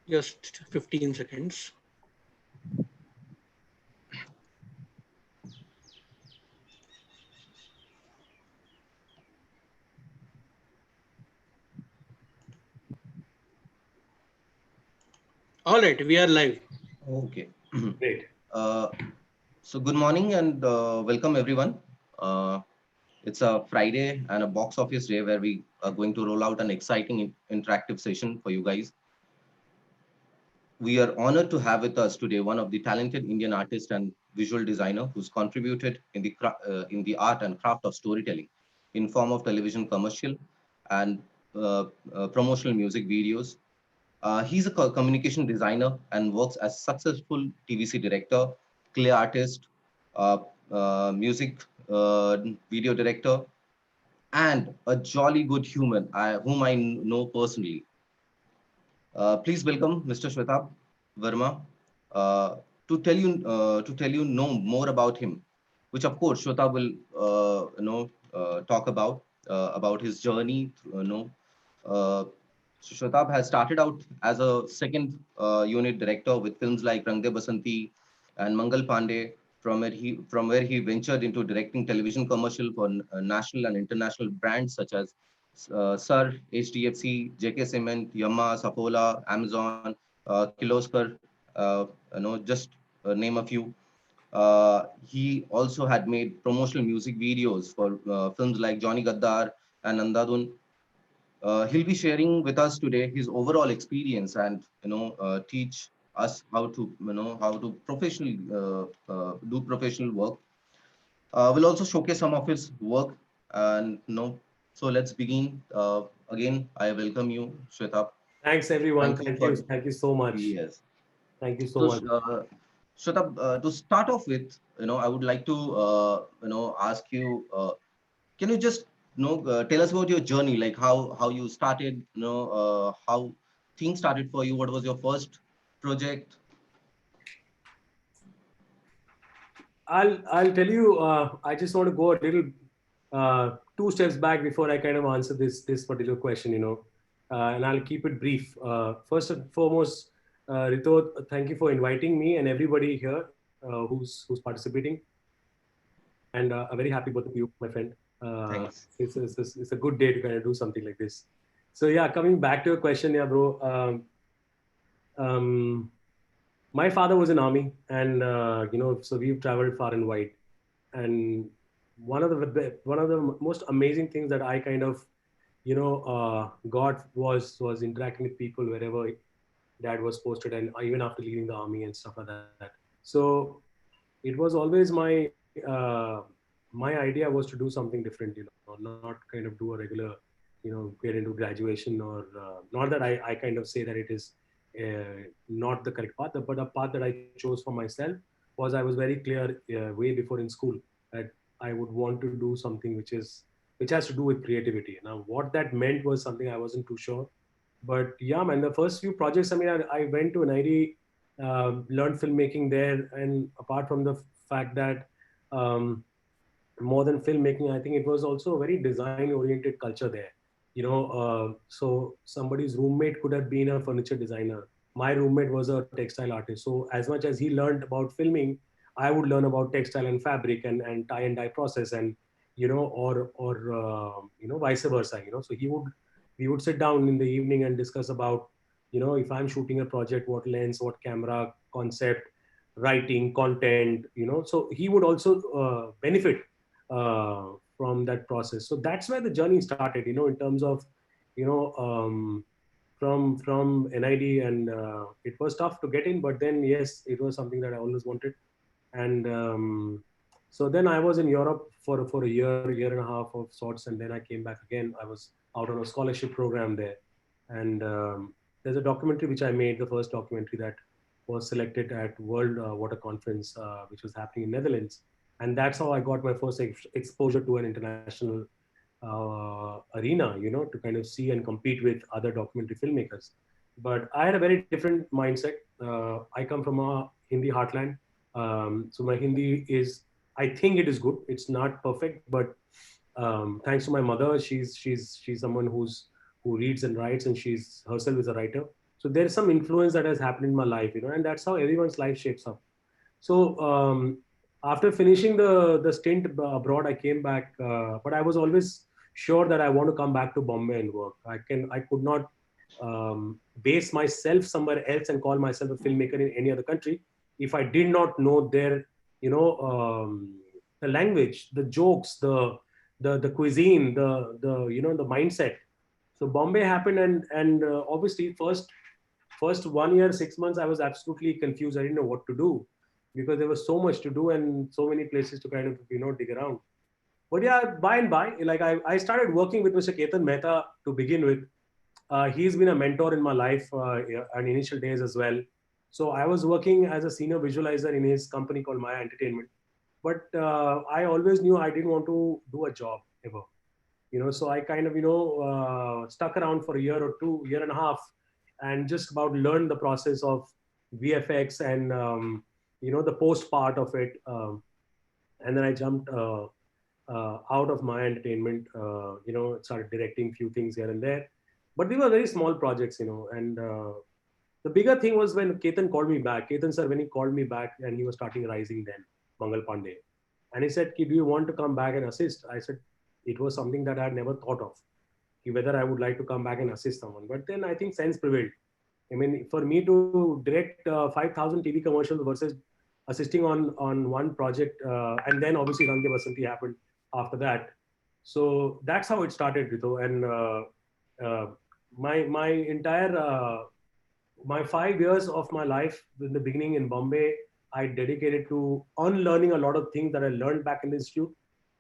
Just 15 seconds. All right, we are live. Okay. Great. Uh, so good morning and welcome everyone. Uh, it's a Friday and a box office day where we are going to roll out an exciting interactive session for you guys. We are honored to have with us today one of the talented Indian artists and visual designer who's contributed in the art and craft of storytelling in form of television commercial and promotional music videos. He's a communication designer and works as successful TVC director, clay artist, uh, music video director, and a jolly good human whom I know personally. Please welcome Mr. Shwetabh Verma to tell you know more about him, which of course Shwetabh will talk about his journey. Uh, Shwetabh has started out as a second unit director with films like Rang De Basanti and Mangal Pandey, from where he ventured into directing television commercial for national and international brands such as Sir, HDFC, JK Cement, Yamaha, Sapola, Amazon, Kirloskar, just name a few. He also had made promotional music videos for films like Johnny Gaddar and Andhadhun. He'll be sharing with us today his overall experience and teach us how to professionally do professional work. We'll also showcase some of his work and so let's begin. Again, I welcome you, Shweta. Thanks, everyone. Thank you Thank for you. Thank you so much. yes. Thank you so So, much. Shweta, to start off with, I would like to ask you. Can you just tell us about your journey, like how you started, how things started for you? What was your first project? I'll tell you. I just want to go a little two steps back before I kind of answer this particular question. And I'll keep it brief. First and foremost, Rito, thank you for inviting me and everybody here who's participating. And a very happy birthday to you, my friend. Thanks. It's a good day to kind of do something like this. So yeah, coming back to your question, yeah, bro. Um, my father was in army, and so we've traveled far and wide. And one of the most amazing things that I kind of got was interacting with people wherever dad was posted, and even after leaving the army and stuff like that. So it was always my idea was to do something different, not kind of do a regular, get into graduation, or not that I kind of say that it is not the correct path, but a path that I chose for myself was I was very clear way before in school that I would want to do something which has to do with creativity. Now, what that meant was something I wasn't too sure, but yeah, man, the first few projects. I mean, I went to an ID, learned filmmaking there, and apart from the fact that um, more than filmmaking, I think it was also a very design oriented culture there. So somebody's roommate could have been a furniture designer. My roommate was a textile artist. So as much as he learned about filming, I would learn about textile and fabric and tie and dye process, and vice versa. So we would sit down in the evening and discuss about, if I'm shooting a project, what lens, what camera, concept, writing, content. So he would also benefit from that process. So that's where the journey started, in terms of, you know, um, from NID, and it was tough to get in, but then yes, it was something that I always wanted. And so then I was in Europe for a year and a half of sorts, and then I came back again. I was out on a scholarship program there, and there's a documentary which I made, the first documentary that was selected at World Water Conference, which was happening in Netherlands, and that's how I got my first exposure to an international arena, to kind of see and compete with other documentary filmmakers. But I had a very different mindset. I come from a Hindi heartland, so my Hindi is, I think it is good. It's not perfect, but thanks to my mother, she's someone who reads and writes, and she's herself is a writer. So there's some influence that has happened in my life, and that's how everyone's life shapes up. So after finishing the stint abroad, I came back, but I was always sure that I want to come back to Bombay and work. I could not base myself somewhere else and call myself a filmmaker in any other country if I did not know their, you know, the language, the jokes, the cuisine, the mindset. So Bombay happened, and obviously first 1 year, 6 months, I was absolutely confused. I didn't know what to do because there was so much to do and so many places to kind of dig around. But yeah, by and by, like I started working with Mr. Ketan Mehta to begin with. He's been a mentor in my life and initial days as well. So I was working as a senior visualizer in his company called Maya Entertainment. But I always knew I didn't want to do a job ever. So I kind of stuck around for a year or two, year and a half, and just about learned the process of VFX and the post part of it. And then I jumped out of my entertainment. Started directing few things here and there, but they were very small projects. And the bigger thing was when Ketan called me back. Ketan sir, when he called me back, and he was starting Rising then, Mangal Pandey, and he said, "Do you want to come back and assist?" I said, it was something that I had never thought of, whether I would like to come back and assist someone. But then I think sense prevailed. I mean, for me to direct 5,000 TV commercials versus assisting on one project, and then obviously Rang De Basanti happened after that. So that's how it started, Rito. And my entire my 5 years of my life in the beginning in Bombay, I dedicated to unlearning a lot of things that I learned back in the institute,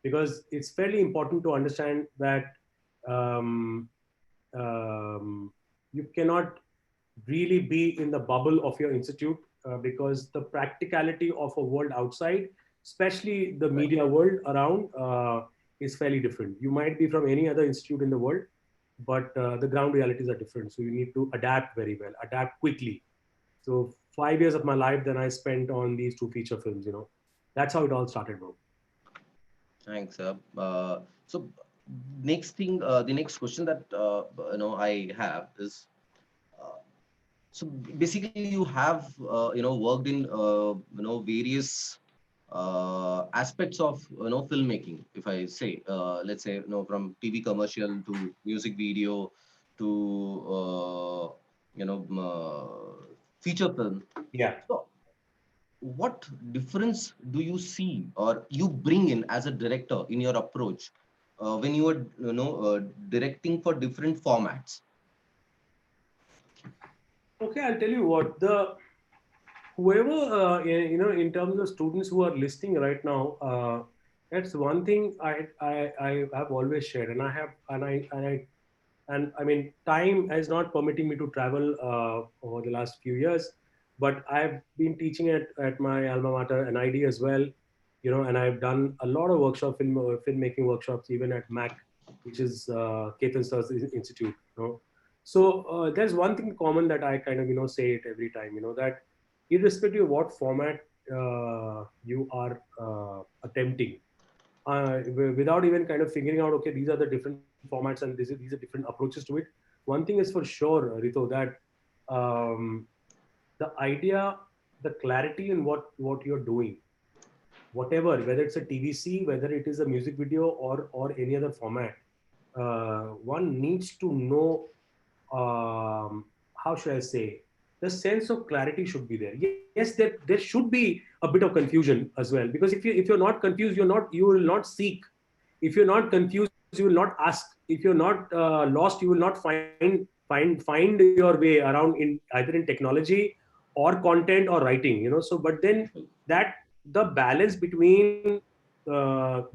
because it's fairly important to understand that um, you cannot really be in the bubble of your institute, because the practicality of a world outside, especially the Right. media world around, is fairly different. You might be from any other institute in the world, but the ground realities are different. So you need to adapt very well, adapt quickly. So 5 years of my life then I spent on these two feature films. That's how it all started, bro. Thanks. So next thing, the next question that I have is, uh, so basically you have worked in various aspects of filmmaking. If I say, let's say, from TV commercial to music video to feature film. Yeah. So what difference do you see or you bring in as a director in your approach when you are directing for different formats? Okay, I'll tell you what, the whoever in terms of students who are listening right now, that's one thing I have always shared, and I have and I mean, time is not permitting me to travel over the last few years, but I've been teaching at my alma mater, NID as well, and I've done a lot of filmmaking workshops even at MAC, which is Ketan Sir's institute. So there's one thing common that I kind of say it every time, that irrespective of what format you are attempting, without even kind of figuring out, okay, these are the different formats and these are different approaches to it. One thing is for sure, Rito, that um, the idea, the clarity in what you're doing, whatever, whether it's a TVC, whether it is a music video or any other format, one needs to know, how should I say, the sense of clarity should be there. Yes, there should be a bit of confusion as well, because if you're not confused, you will not seek. If you're not confused, you will not ask. If you're not lost, you will not find your way around, in either in technology or content or writing. So but then that the balance between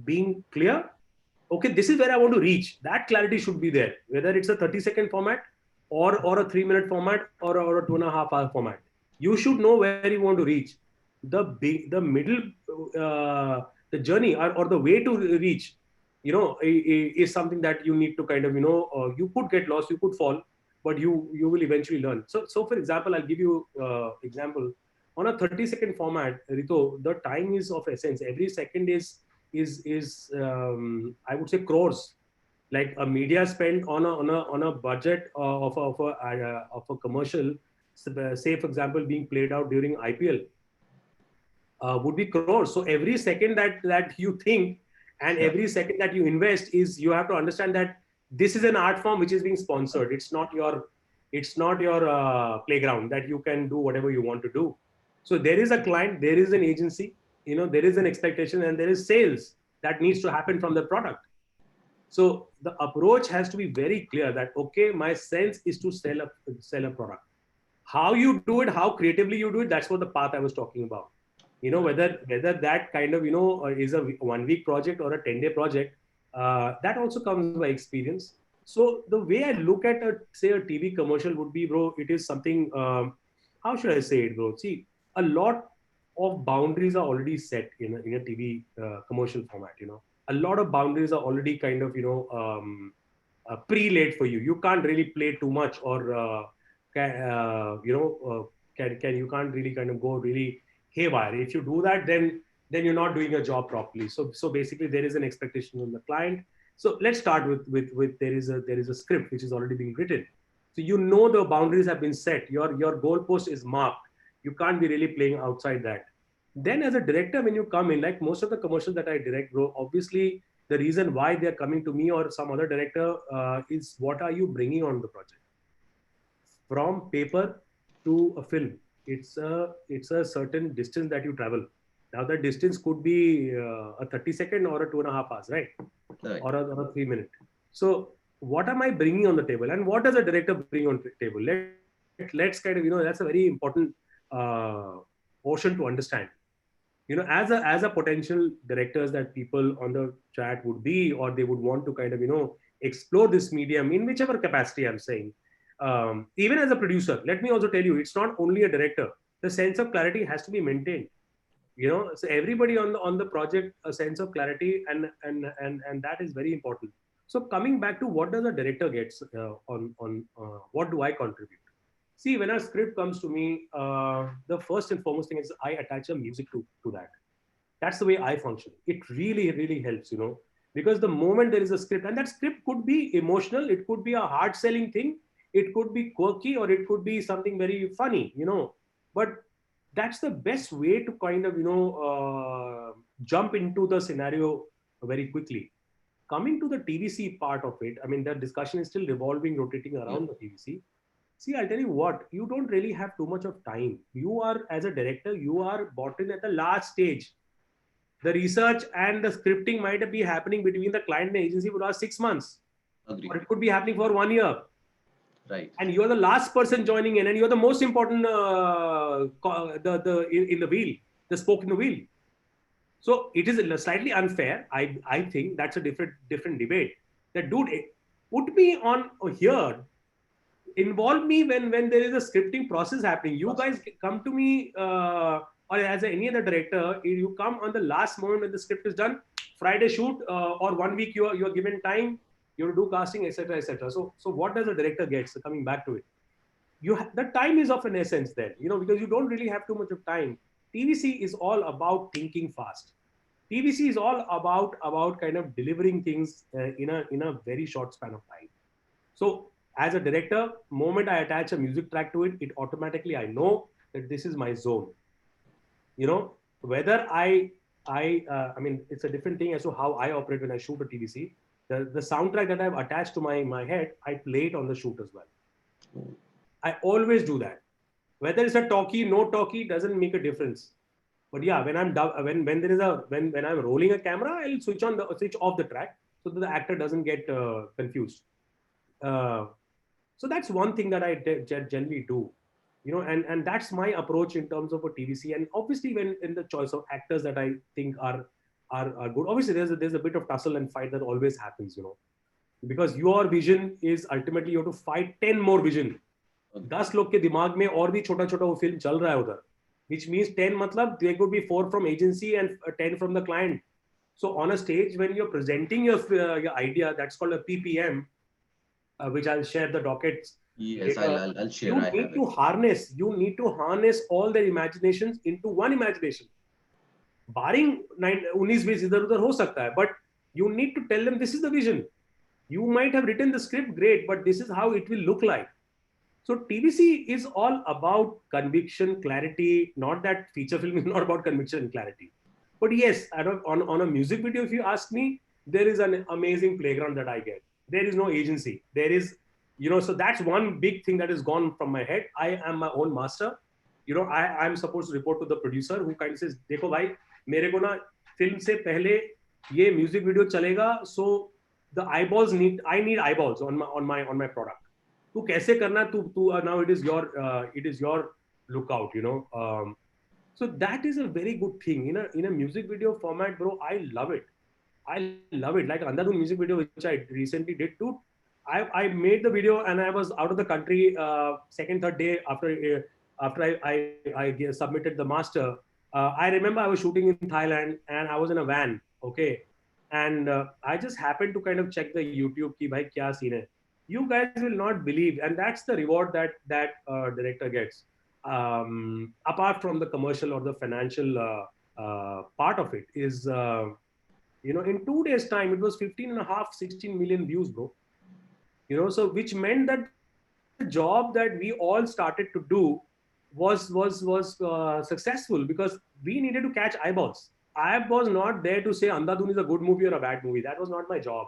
being clear, okay, this is where I want to reach, that clarity should be there, whether it's a 30-second format or a 3-minute format or a 2.5 hour format. You should know where you want to reach. The middle, the journey, or the way to reach, is something that you need to kind of, you could get lost, you could fall, but you will eventually learn. So for example, I'll give you example. On a 30-second format, Rito, the time is of essence. Every second is I would say crores. Like a media spend on a budget of a commercial, say for example being played out during IPL, would be crores. So every second that you think and Yeah. every second that you invest is, you have to understand that this is an art form which is being sponsored. It's not your playground that you can do whatever you want to do. So there is a client, there is an agency, there is an expectation, and there is sales that needs to happen from the product. So the approach has to be very clear that, okay, my sense is to sell a product. How you do it, how creatively you do it, that's what the path I was talking about. Whether that kind of is a 1 week project or a 10-day project, that also comes by experience. So the way I look at say a TV commercial would be, bro, it is something, how should I say it, bro? See, a lot of boundaries are already set in a TV commercial format. A lot of boundaries are already kind of pre-laid for you. You can't really play too much, or can, you can't really kind of go really haywire. If you do that, then you're not doing your job properly. So basically there is an expectation on the client. So let's start with there is a script which is already being written. So the boundaries have been set. Your goalpost is marked. You can't be really playing outside that. Then as a director, when you come in, like most of the commercials that I direct, bro, obviously the reason why they're coming to me or some other director is, what are you bringing on the project? From paper to a film, it's a certain distance that you travel. Now that distance could be a 30-second or a 2.5 hours, right? Right. Or a 3 minute. So what am I bringing on the table, and what does a director bring on the table? Let's kind of, that's a very important portion to understand. As a potential directors that people on the chat would be, or they would want to kind of explore this medium in whichever capacity I'm saying. Even as a producer, let me also tell you, it's not only a director. The sense of clarity has to be maintained. So everybody on the project, a sense of clarity, and that is very important. So coming back to what does a director gets on what do I contribute? See, when a script comes to me, the first and foremost thing is I attach a music to that. That's the way I function. It really, really helps, because the moment there is a script, and that script could be emotional, it could be a hard selling thing, it could be quirky, or it could be something very funny, but that's the best way to kind of, jump into the scenario very quickly. Coming to the TVC part of it, I mean, the discussion is still revolving, rotating Yeah. around the TVC. See, I'll tell you what, you don't really have too much of time. You are, as a director, you are brought in at the last stage. The research and the scripting might be happening between the client and the agency for the last 6 months, Agree. or it could be happening for 1 year. Right. And you're the last person joining in, and you're the most important in the wheel, the spoke in the wheel. So it is slightly unfair. I think that's a different debate. That, dude, put me on here, involve me when there is a scripting process happening. You guys come to me, or as any other director, you come on the last moment when the script is done. Friday shoot, or 1 week you're given time. You have to do casting, etc., etc. So what does a director get? So coming back to it, the time is of an essence there, because you don't really have too much of time. TVC is all about thinking fast. TVC is all about kind of delivering things in a very short span of time. So as a director, moment I attach a music track to it, it automatically, I know that this is my zone. Whether I mean, it's a different thing as to how I operate when I shoot a TVC. The soundtrack that I've attached to my head, I play it on the shoot as well. I always do that. Whether it's a talkie, no talkie, doesn't make a difference. But yeah, when I'm rolling a camera, I'll switch off the track so that the actor doesn't get confused. So that's one thing that I generally do, and that's my approach in terms of a TVC. And obviously, when in the choice of actors that I think are good, obviously there's a bit of tussle and fight that always happens, because your vision is ultimately you have to fight 10 more vision. 10 लोग के दिमाग में और भी छोटा छोटा वो film चल रहा है उधर, which means 10 मतलब there could be 4 from agency and 10 from the client. So on a stage when you're presenting your idea, that's called a PPM, which I'll share the dockets. Yes, I'll share. You I need have to it. harness all their imaginations into one imagination. Barring 19-20 इधर उधर हो सकता है, but you need to tell them this is the vision. You might have written the script great, but this is how it will look like. So TVC is all about conviction, clarity. Not that feature film is not about conviction and clarity. But yes, on a music video, if you ask me, there is an amazing playground that I get. There is no agency. There is, so that's one big thing that is gone from my head. I am my own master. I'm supposed to report to the producer who kind of says, देखो भाई, मेरे को ना film से पहले ये music video चलेगा, so the eyeballs I need eyeballs on my product. तू कैसे करना तू now it is your lookout, so that is a very good thing in a music video format, bro. I love it. Like Andhadhun music video which I recently did too. I made the video and I was out of the country second third day after I submitted the master. I remember I was shooting in Thailand and I was in a van, okay, and I just happened to kind of check the YouTube ki bhai kya scene hai. You guys will not believe, and that's the reward that director gets. Apart from the commercial or the financial part of it is, in 2 days time, it was 15 and a half, 16 million views, bro. So which meant that the job that we all started to do was successful because we needed to catch eyeballs. I was not there to say Andhadhun is a good movie or a bad movie. That was not my job.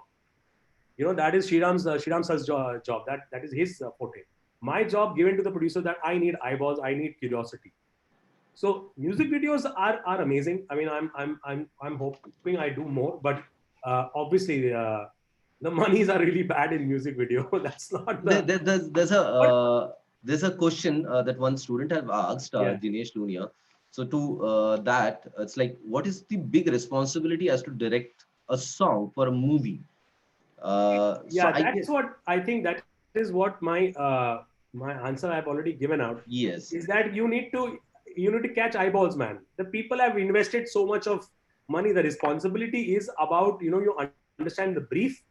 That is Shriram sir's job. That is his forte. My job given to the producer that I need eyeballs, I need curiosity. So music videos are amazing. I mean, I'm hoping I do more, but obviously the monies are really bad in music video. That's not There's a question that one student have asked, Yeah. Dinesh Lunia. So to that, it's like, what is the big responsibility as to direct a song for a movie? Yeah, that's what I think. That is what my answer I've already given out. Yes. Is that you need to catch eyeballs, man. The people have invested so much of money. The responsibility is about you understand the brief.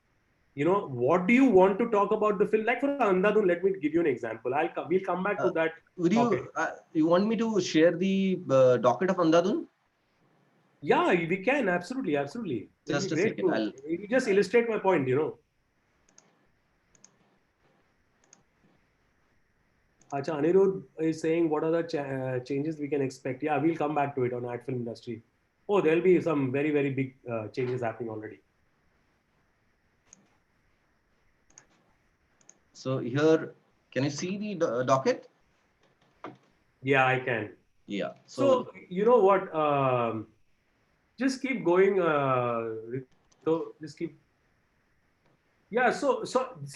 What do you want to talk about the film? Like for Andhadhun, let me give you an example. We'll come back to that. Would topic. you want me to share the docket of Andhadhun? Yeah, we can absolutely. Just a second. You just illustrate my point. Acha, Anirudh is saying, what are the changes we can expect? Yeah, we'll come back to it on ad film industry. Oh, there'll be some very, very big changes happening already. So here, can you see the docket? Yeah, I can. Yeah. So you know what? Just keep going. So just keep. Yeah. So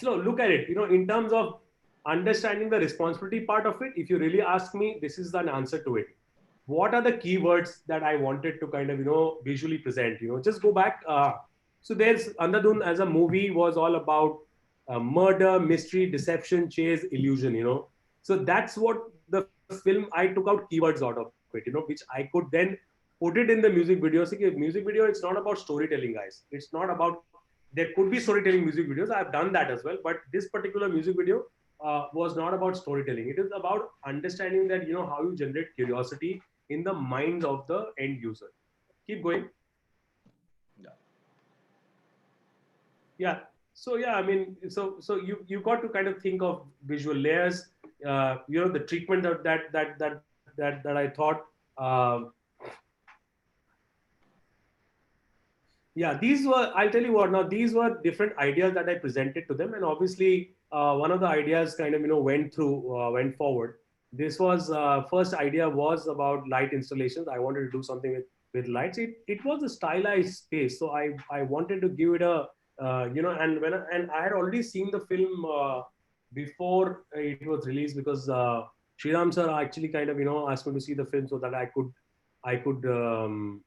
look at it. In terms of understanding the responsibility part of it, if you really ask me, this is an answer to it. What are the keywords that I wanted to kind of visually present? Just go back. So there's Andhadhun as a movie was all about murder, mystery, deception, chase, illusion. So that's what the film. I took out keywords out of it. Which I could then put it in the music video. So music video, it's not about storytelling, guys. It's not about. There could be storytelling music videos. I've done that as well. But this particular music video was not about storytelling. It is about understanding that how you generate curiosity in the minds of the end user. Keep going. Yeah. So yeah, I mean, so you got to kind of think of visual layers. The treatment of that I thought. Yeah, these were. I'll tell you what. Now these were different ideas that I presented to them, and obviously one of the ideas kind of went forward. This was first idea was about light installations. I wanted to do something with lights. It was a stylized space, so I wanted to give it a and I had already seen the film before it was released because Sriram sir actually kind of asked me to see the film so that I could and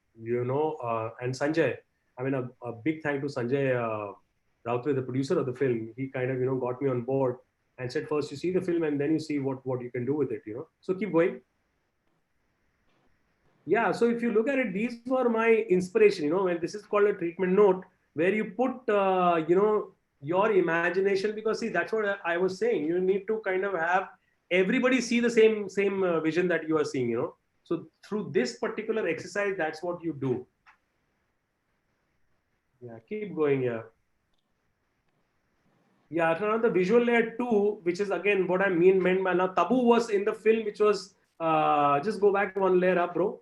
Sanjay. I mean, a big thank to Sanjay Rautway, the producer of the film. He kind of got me on board and said, first you see the film and then you see what you can do with it. So keep going. Yeah. So if you look at it, these were my inspiration. When this is called a treatment note, where you put your imagination, because see that's what I was saying. You need to kind of have everybody see the same vision that you are seeing. So through this particular exercise, that's what you do. Yeah, keep going. Yeah. Yeah, so now the visual layer 2, which is again what I meant by now. Tabu was in the film, which was just go back one layer up, bro.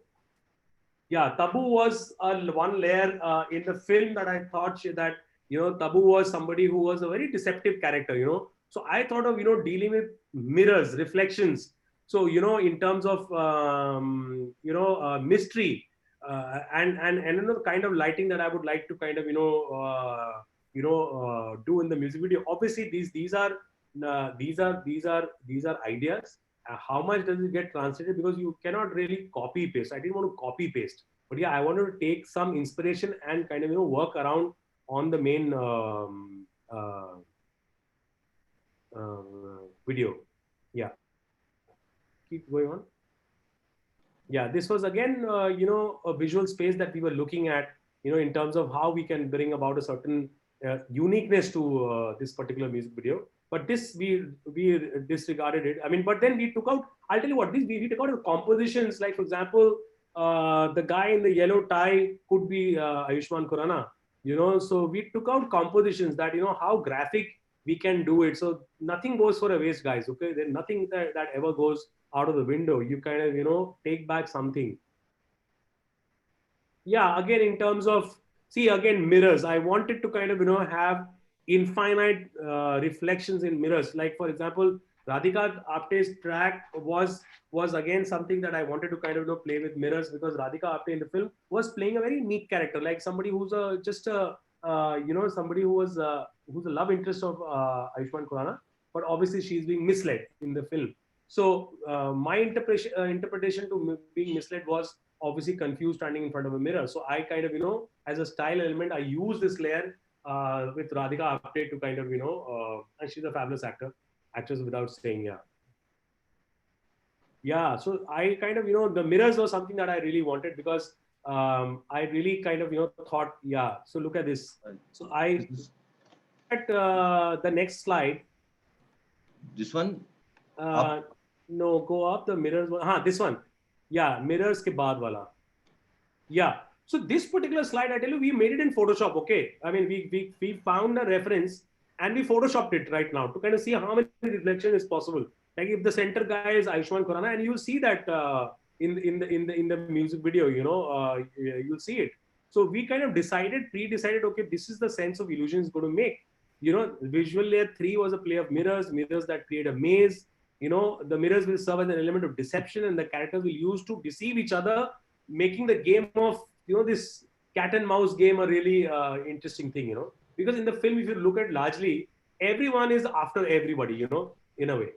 Yeah, Tabu was one layer in the film that I thought that Tabu was somebody who was a very deceptive character. So I thought of dealing with mirrors, reflections. So in terms of mystery and the kind of lighting that I would like to kind of do in the music video. Obviously, these are ideas. How much does it get translated? Because you cannot really copy paste. I didn't want to copy paste, but yeah, I wanted to take some inspiration and kind of work around on the main video. Yeah, keep going on. Yeah, this was again a visual space that we were looking at, in terms of how we can bring about a certain uniqueness to this particular music video. But this we disregarded it. I mean, but then we took out, I'll tell you what, this we took out the compositions. Like, for example, the guy in the yellow tie could be Ayushmann Khurrana. So we took out compositions that how graphic we can do it. So nothing goes for a waste, guys. Okay, there's nothing that ever goes out of the window. You kind of take back something. Yeah, again, in terms of, see, again, mirrors, I wanted to kind of have infinite reflections in mirrors. Like, for example, Radhika Apte's track was again something that I wanted to kind of play with mirrors, because Radhika Apte in the film was playing a very meek character, like somebody who's just a somebody who's a love interest of Ayushmann Khurrana, but obviously she's being misled in the film. So my interpretation to being misled was obviously confused standing in front of a mirror. So I kind of, as a style element, I use this layer with Radhika Apte to kind of, and she's a fabulous actress without saying, yeah. Yeah, so I kind of, the mirrors was something that I really wanted, because I really kind of, thought, yeah. So look at this. So I at the next slide. This one Uh, up. no, go up the mirrors one. This one. Yeah, mirrors ke baad wala. Yeah. So this particular slide, I tell you, we made it in Photoshop. Okay. I mean, we found a reference and we photoshopped it right now to kind of see how many reflection is possible. Like if the center guy is Ayushmann Khurrana, and you'll see that in the music video, you'll see it. So we kind of pre-decided, okay, this is the sense of illusion is going to make. Visual layer 3 was a play of mirrors that create a maze. The mirrors will serve as an element of deception, and the characters will use to deceive each other, making the game of this cat and mouse game a really interesting thing. Because in the film, if you look at largely, everyone is after everybody, in a way.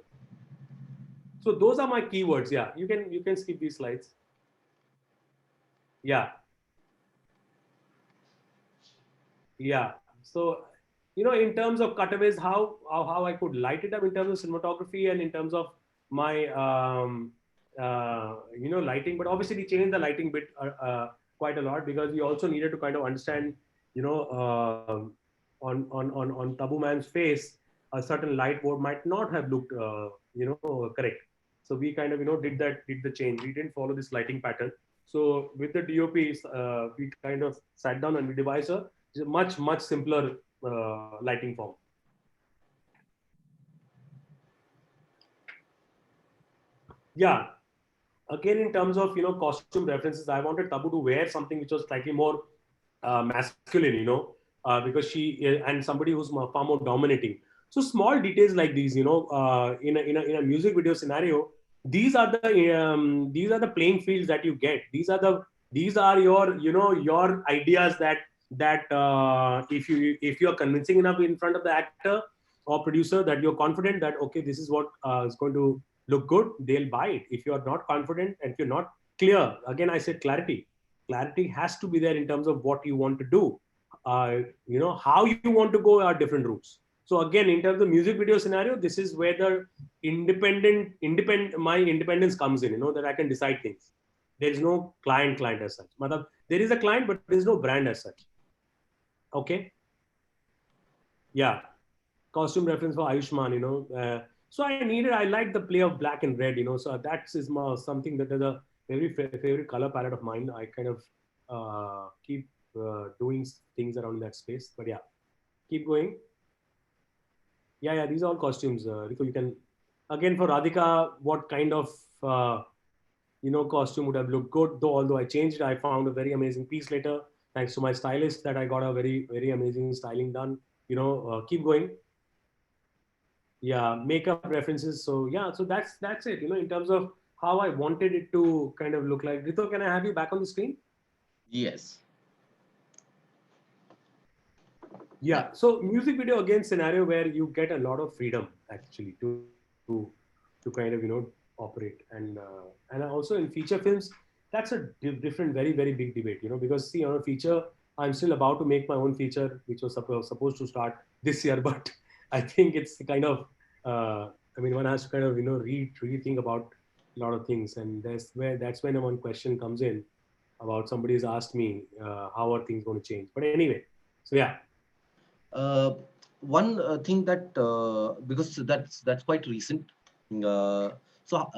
So those are my keywords. Yeah, you can skip these slides. Yeah. Yeah. So, in terms of cutaways, how I could light it up in terms of cinematography and in terms of my lighting. But obviously, we changed the lighting bit quite a lot, because we also needed to kind of understand, on Tabu Man's face, a certain light board might not have looked correct. So we kind of did the change. We didn't follow this lighting pattern. So with the DOPs, we kind of sat down and we devised a much simpler lighting form. Yeah. Again, in terms of costume references, I wanted Tabu to wear something which was slightly more masculine, because she and somebody who's far more dominating. So small details like these, in a music video scenario, these are the playing fields that you get. These are your ideas that if you are convincing enough in front of the actor or producer, that you're confident that okay, this is what is going to look good, they'll buy it. If you're not confident and if you're not clear, again I said clarity has to be there in terms of what you want to do. How you want to go are different routes. So again, in terms of music video scenario, this is where the my independence comes in, that I can decide things. There is no client as such. There is a client, but there is no brand as such. Okay. Yeah. Costume reference for Ayushman, so I like the play of black and red, so that is something that is a very favorite color palette of mine. I kind of keep doing things around that space. But yeah, keep going. Yeah, these are all costumes. Riku, you can again for Radhika, what kind of costume would have looked good? Though although I changed, I found a very amazing piece later, thanks to my stylist, that I got a very amazing styling done. Keep going. Yeah, makeup references. So yeah, so that's it. In terms of how I wanted it to kind of look like. Rito, can I have you back on the screen? Yes. Yeah. Yeah. So music video again scenario where you get a lot of freedom actually to kind of operate and also in feature films that's a different very big debate because see on a feature I'm still about to make my own feature which was supposed to start this year but I think it's kind of I mean one has to kind of rethink about a lot of things and that's when one question comes in about somebody's asked me how are things going to change but anyway so yeah. Uh, one thing that because that's quite recent. Uh, so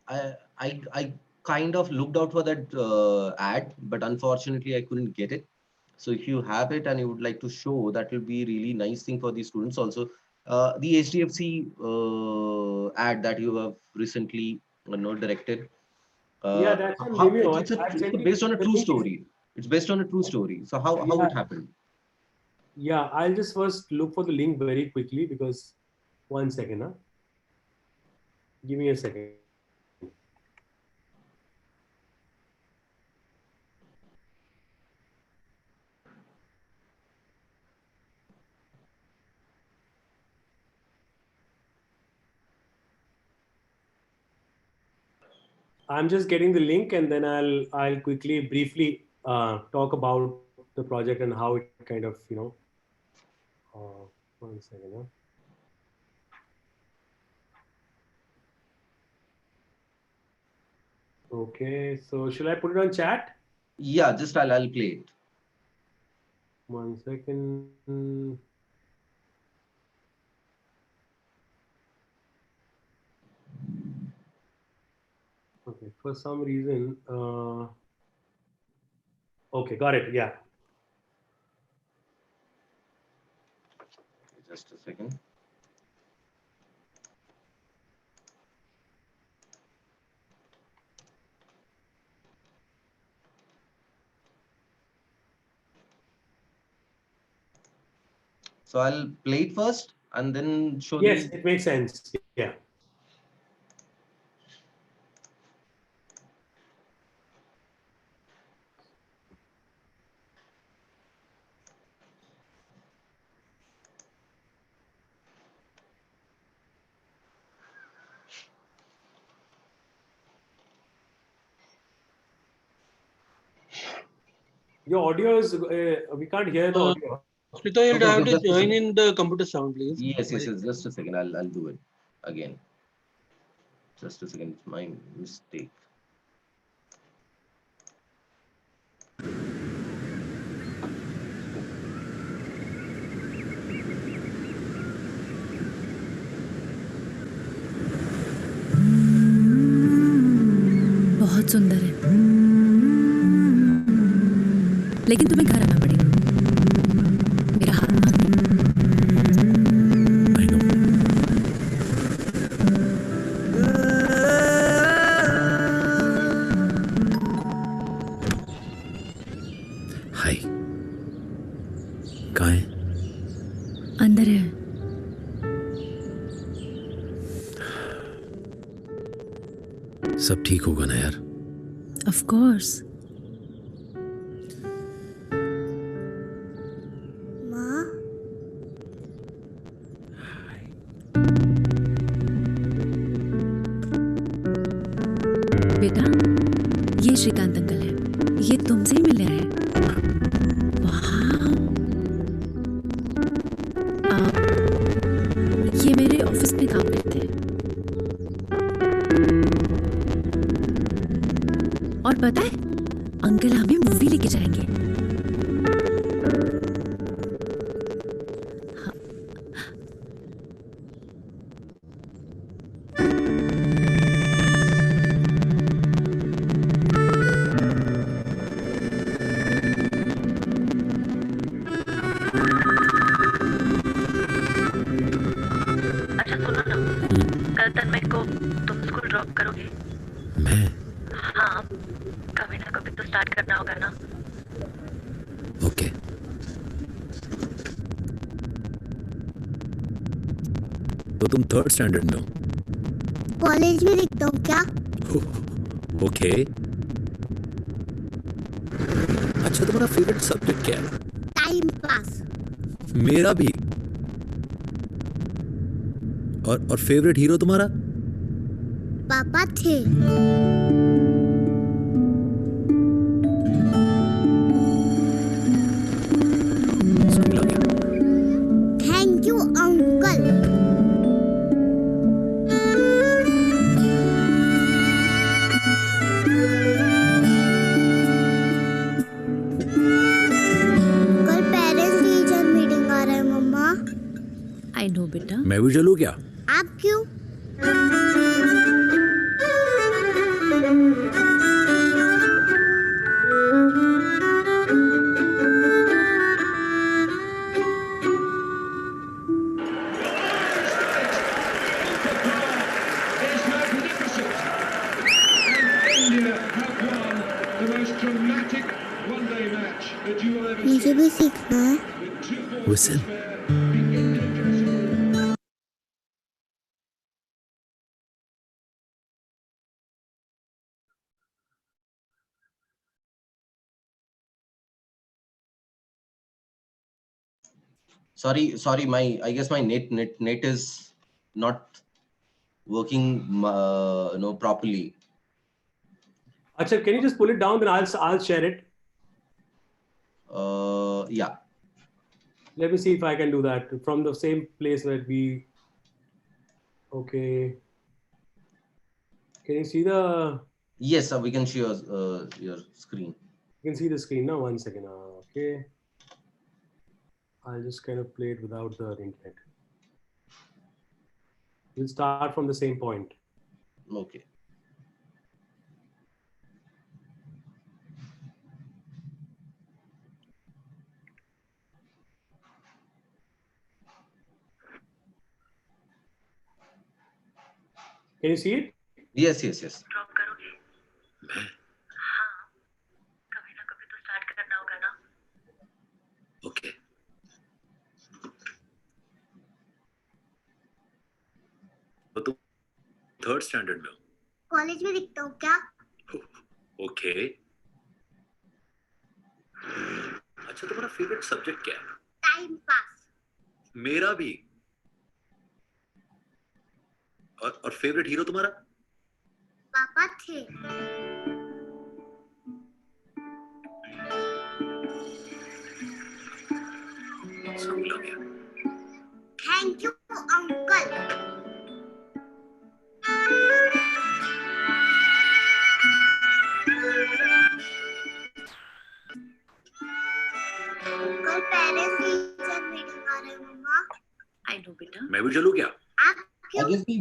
I kind of looked out for that ad, but unfortunately I couldn't get it. So if you have it and you would like to show, that will be really nice thing for the students also. The HDFC ad that you have recently directed. Yeah, that's on How Vimeo. I'll it's send you based on a the true link. story. It's based on a true story. So how Yeah, it happened? yeah. I'll just first look for the link very quickly because 1 second, huh? Give me a second. I'm just getting the link and then I'll quickly briefly talk about the project and how it kind of Uh, 1 second, huh? Okay, so should I put it on chat? Yeah, just I'll play it. 1 second. Okay, for some reason. Okay, got it. Yeah. Just a second. So I'll play it first and then show Yes, the. it makes sense. Yeah. Your audio is, we can't hear the Uh, audio. Smita, you'll Okay, have okay, to just a join second. in the computer sound, please. Yes. Just a second. I'll do it again. Just a second. It's my mistake. बहुत सुंदर है लेकिन तुम्हें घर आना पड़ेगा मेरा हाथ हाय कहाँ है अंदर है सब ठीक होगा ना यार ऑफ कोर्स बेटा ये श्रीकांत अंकल है ये तुमसे ही मिले हैं वाह ये मेरे ऑफिस में काम करते हैं और पता है अंकल हमें मूवी लेके जाएंगे कल तन्मय को तुम स्कूल ड्रॉप करोगे? मैं? हाँ, कभी ना कभी तो स्टार्ट करना होगा ना। ओके। तो तुम 3rd स्टैंडर्ड में हो? कॉलेज में दिखता हूँ क्या? ओके। अच्छा, तुम्हारा फेवरेट सब्जेक्ट क्या है? Time pass. मेरा भी। और फेवरेट हीरो तुम्हारा? पापा थे। स्कूल आ गया। Thank you uncle. कल पेरेंट्स टीचर मीटिंग आ रहा है मम्मा। आई नो बेटा। मैं भी चलूं क्या? आप क्यों? मुझे भी सीखना है। Whistle. Sorry. I guess my net is not working, properly. Acha, can you just pull it down? Then I'll share it. Yeah. Let me see if I can do that from the same place where we. Okay. Can you see the? Yes, we can see your screen. You can see the screen now. 1 second. Okay. I'll just kind of play it without the internet. We'll start from the same point. Okay. Can you see it? Yes. Drop करोगे? हाँ, कभी ना कभी तो start करना होगा ना। Okay. तो तुम 3rd स्टैंडर्ड में हो? कॉलेज में दिखता हूँ क्या? ओके। अच्छा, तुम्हारा फेवरेट सब्जेक्ट क्या है? Time pass. मेरा भी। और फेवरेट हीरो तुम्हारा? पापा थे। स्कूल आ गया। Thank you uncle. कल पेरेंट्स टीचर मीटिंग आ रहा है मम्मा। आई नो बेटा। मैं भी चलूं क्या? आप I क्यों? guess the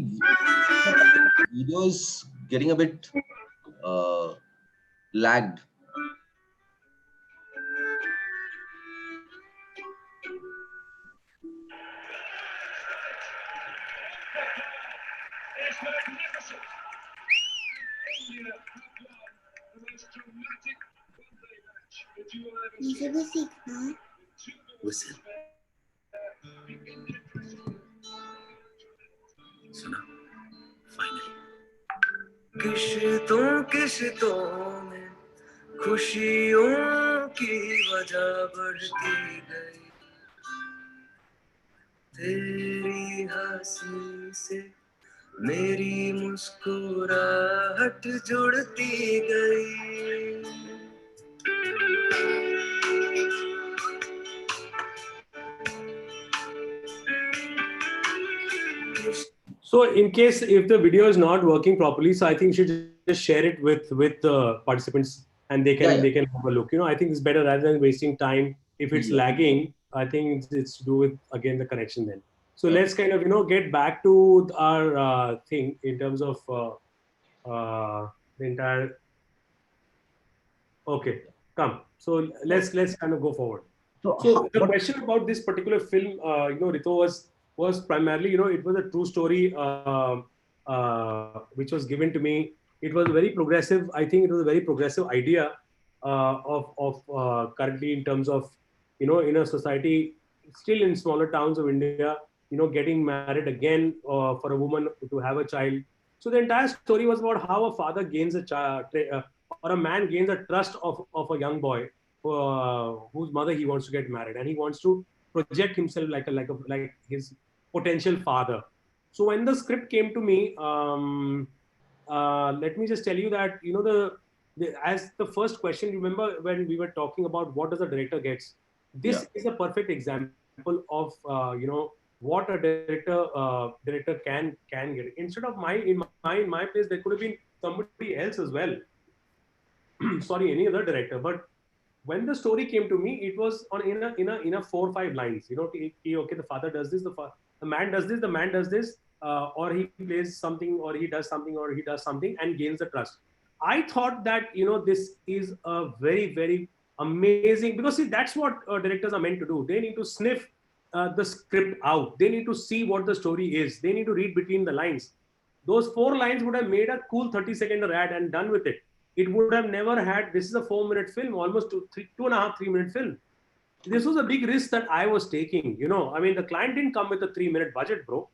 video is getting a bit lagged. मुझे भी सीखना है। Whistle. सुना? Finally. किश्तों में खुशियों की वजह बढ़ती गई, तेरी हंसी से मेरी मुस्कुराहट जुड़ती गई। So in case if the video is not working properly, so I think you should just share it with the participants and they can Yeah. they can have a look. You know, I think it's better rather than wasting time. If it's Yeah. lagging, I think it's to do with again the connection then. So Yeah. let's kind of get back to our thing in terms of the entire. Okay, come. So let's kind of go forward. So the question about this particular film, Rito, was primarily, it was a true story which was given to me. It was very progressive. I think it was a very progressive idea of currently in terms of, in a society still in smaller towns of India, getting married again for a woman to have a child. So the entire story was about how a father gains a child, or a man gains a trust of a young boy whose mother he wants to get married, and he wants to project himself like his potential father. So when the script came to me, let me just tell you that as the first question, remember when we were talking about what does a director gets? This is a perfect example of what a director can get. Instead of my place, there could have been somebody else as well. Sorry, any other director. But when the story came to me, it was on in a 4 or 5 lines. Okay, the father does this, the man does this, the man does this, or he plays something, or he does something, or he does something, and gains the trust. I thought that this is a very very amazing, because see, that's what directors are meant to do. They need to sniff the script out. They need to see what the story is. They need to read between the lines. Those 4 lines would have made a cool 30-second ad and done with it. It would have never had. This is a 4-minute film, almost 2.5, 3-minute film. This was a big risk that I was taking. I mean, the client didn't come with a 3-minute budget, bro.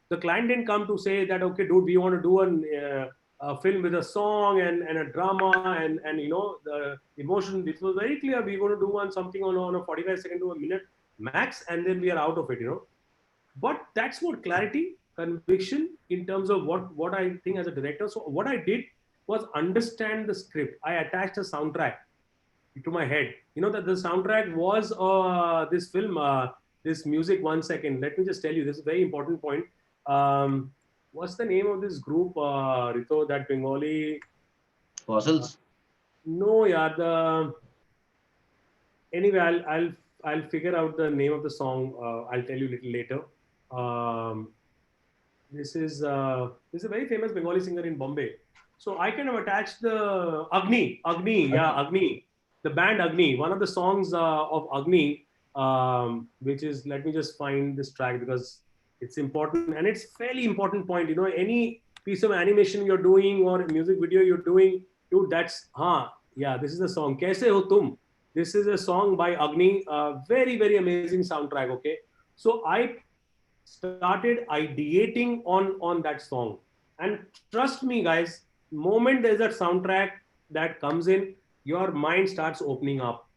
The client didn't come to say that, okay, dude, we want to do a film with a song and a drama and the emotion. It was very clear. We want to do something on a 45-second to a minute max, and then we are out of it. But that's what clarity, conviction in terms of what I think as a director. So what I did was understand the script. I attached a soundtrack to my head. That the soundtrack was this film, this music. 1 second, let me just tell you. This is a very important point. What's the name of this group, Rito? That Bengali. Fossils. No, yeah. Anyway, I'll figure out the name of the song. I'll tell you a little later. This is a very famous Bengali singer in Bombay. So I kind of attached the Agni, the band Agni. One of the songs of Agni, which is, let me just find this track because it's important, and it's fairly important point. Any piece of animation you're doing or music video you're doing, dude, that's this is the song Kaise Ho Tum. This is a song by Agni, very very amazing soundtrack. Okay, so I started ideating on that song, and trust me guys, moment there's that soundtrack that comes in, your mind starts opening up,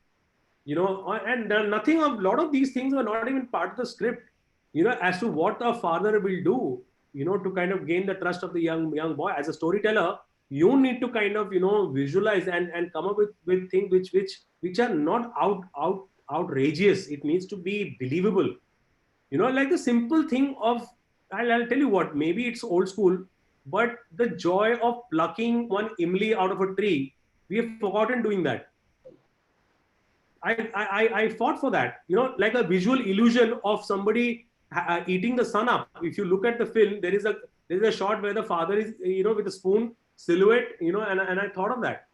and nothing of lot of these things were not even part of the script, as to what a father will do, to kind of gain the trust of the young boy. As a storyteller, you need to kind of visualize and come up with things which are not outrageous. It needs to be believable, like the simple thing of, I'll tell you what, maybe it's old school, but the joy of plucking one imli out of a tree, we have forgotten doing that. I fought for that, like a visual illusion of somebody eating the sun up. If you look at the film, there is a shot where the father is, with a spoon silhouette, and I thought of that,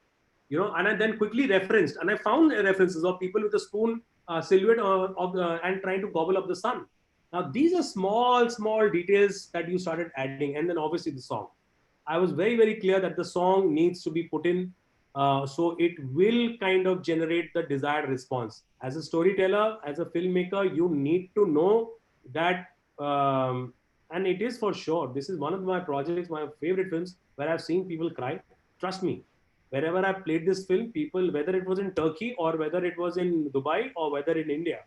and I then quickly referenced, and I found references of people with a spoon silhouette and trying to gobble up the sun. Now, these are small details that you started adding. And then obviously the song. I was very, very clear that the song needs to be put in so it will kind of generate the desired response. As a storyteller, as a filmmaker, you need to know that, and it is for sure. This is one of my projects, my favorite films, where I've seen people cry. Trust me, wherever I played this film, people, whether it was in Turkey or whether it was in Dubai or whether in India,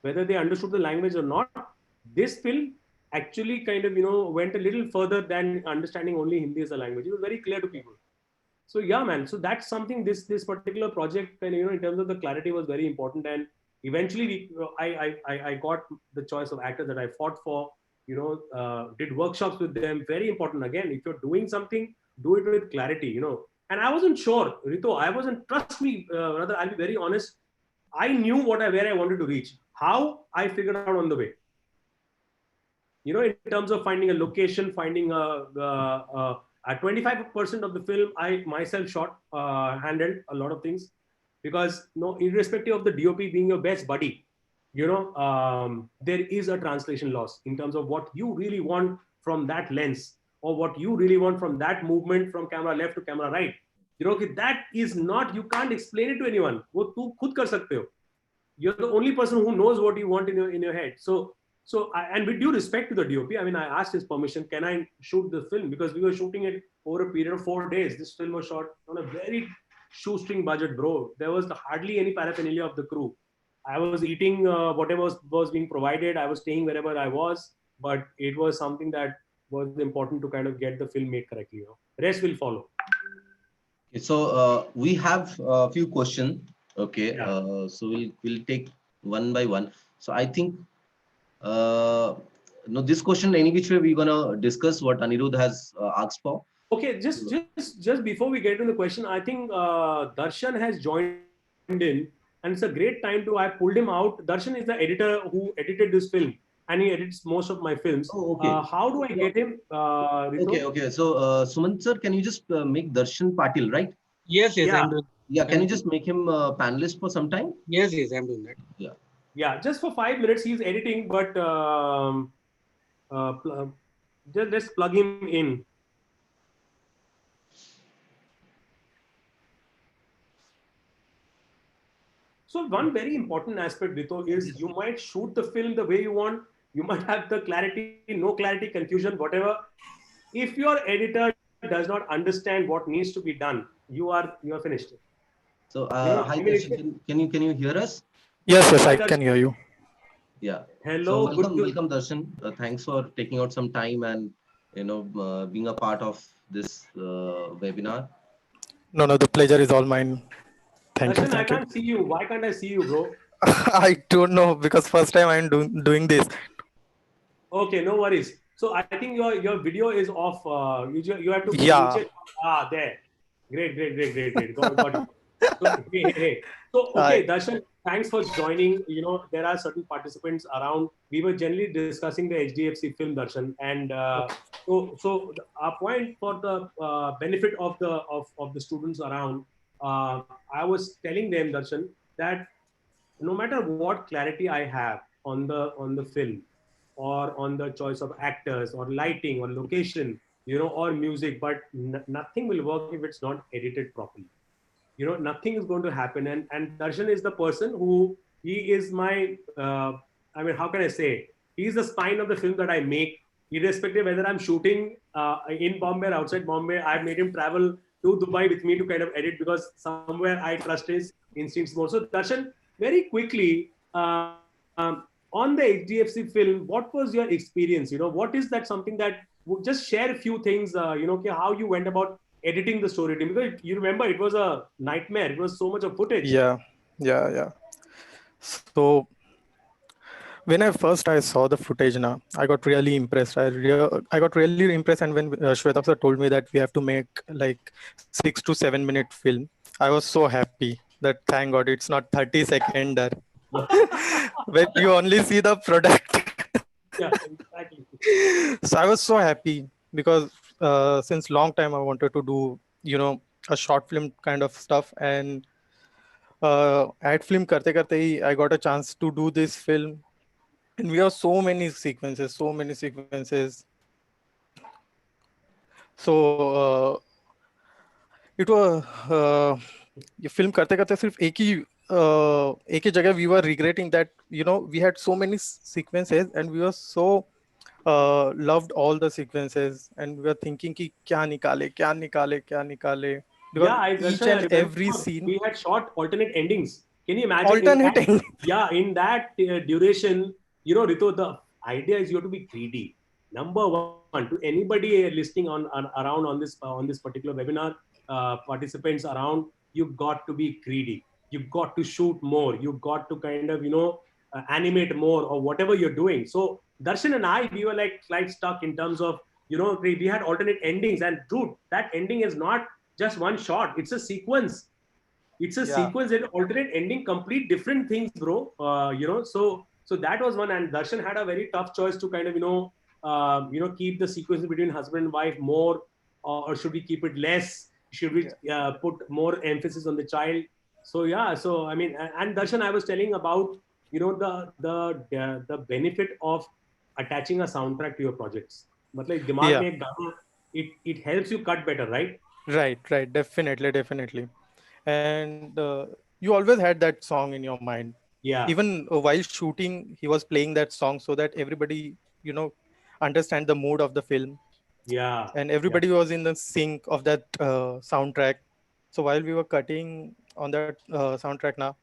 whether they understood the language or not, this film actually kind of, went a little further than understanding only Hindi as a language. It was very clear to people. So yeah, man. So that's something, this particular project, and, in terms of the clarity was very important. And eventually I got the choice of actors that I fought for, did workshops with them. Very important. Again, if you're doing something, do it with clarity, And I wasn't sure, Rito, trust me, brother, I'll be very honest. I knew where I wanted to reach. How? I figured out on the way. In terms of finding a location, finding 25% of the film, I myself shot, handled a lot of things, because irrespective of the DOP being your best buddy, there is a translation loss in terms of what you really want from that lens, or what you really want from that movement from camera left to camera right, that is not, you can't explain it to anyone. वो तू खुद कर सकते हो. You're the only person who knows what you want in your head. And with due respect to the DOP, I mean, I asked his permission, can I shoot the film? Because we were shooting it over a period of 4 days. This film was shot on a very shoestring budget, bro. There was hardly any paraphernalia of the crew. I was eating whatever was being provided. I was staying wherever I was, but it was something that was important to kind of get the film made correctly. Rest will follow. So we have a few questions. Okay, Yeah. so we'll take one by one. So I think no, this question any which way we're gonna discuss what Anirudh has asked for. Okay, just before we get into the question, I think Darshan has joined in, and it's a great time to. I pulled him out. Darshan is the editor who edited this film, and he edits most of my films. Oh, okay. How do I get him? Ritu? Okay. So Sumant sir, can you just make Darshan Patil, right? Yes, Yeah. I'm doing. Yeah, can you just make him a panelist for some time? Yes, I'm doing that. Yeah, just for 5 minutes he's editing, but just let's plug him in. So one very important aspect, Rito, is you might shoot the film the way you want. You might have the clarity, no clarity, confusion, whatever. If your editor does not understand what needs to be done, you are finished. So hi, I mean, Darshan, can you hear us? Yes, I can hear you. Yeah. Hello, So welcome Darshan. Thanks for taking out some time and being a part of this webinar. No, the pleasure is all mine. Thank Darshan, I you. can't see you. Why can't I see you, bro? I don't know because first time I'm doing this. Okay, no worries. So I think your video is off. You have to. Yeah. There. Great. Got it. So, hey. So okay, Darshan, thanks for joining. There are certain participants around. We were generally discussing the HDFC film, Darshan, and so our point for the benefit of the students around. I was telling them, Darshan, that no matter what clarity I have on the film, or on the choice of actors, or lighting, or location, or music, but nothing will work if it's not edited properly. Nothing is going to happen. And Darshan is the person who, he is my, I mean, how can I say? He's the spine of the film that I make, irrespective whether I'm shooting in Bombay or outside Bombay. I've made him travel to Dubai with me to kind of edit, because somewhere I trust his instincts more. So Darshan, very quickly, on the HDFC film, what was your experience? What is that something that, just share a few things, how you went about editing the story, because you remember it was a nightmare. It was so much of footage. Yeah. So when I saw the footage now, I got really impressed. I got really impressed. And when Shwetabh sir told me that we have to make like 6 to 7 minute film, I was so happy that thank God it's not 30-second. When you only see the product. Yeah, exactly. So I was so happy because since long time I wanted to do, a short film kind of stuff, and ad film karte karte I got a chance to do this film, and we have so many sequences. So it was ये film करते करते सिर्फ एक ही जगह we were regretting that we had so many sequences and we were so loved all the sequences, and we were thinking कि क्या निकाले because each and every scene we had shot alternate endings. Can you imagine? Alternate endings. Yeah, in that duration, Rito, the idea is you have to be greedy. Number one, to anybody listening around on this particular webinar, participants around, you've got to be greedy. You've got to shoot more. You've got to kind of animate more, or whatever you're doing. So Darshan and I, we were like slight stuck in terms of we had alternate endings, and dude, that ending is not just one shot. It's a sequence. It's a sequence and alternate ending, complete different things, bro. So that was one, and Darshan had a very tough choice to kind of keep the sequence between husband and wife more, or should we keep it less? Should we put more emphasis on the child? So I mean, and Darshan, I was telling about the benefit of attaching a soundtrack to your projects. मतलब दिमाग में एक गाना it helps you cut better, right? Right. Definitely. And you always had that song in your mind. Yeah, Even while shooting, he was playing that song so that everybody, understand the mood of the film, yeah, and yeah. everybody was in the sync of that soundtrack. So while we were cutting on that soundtrack now,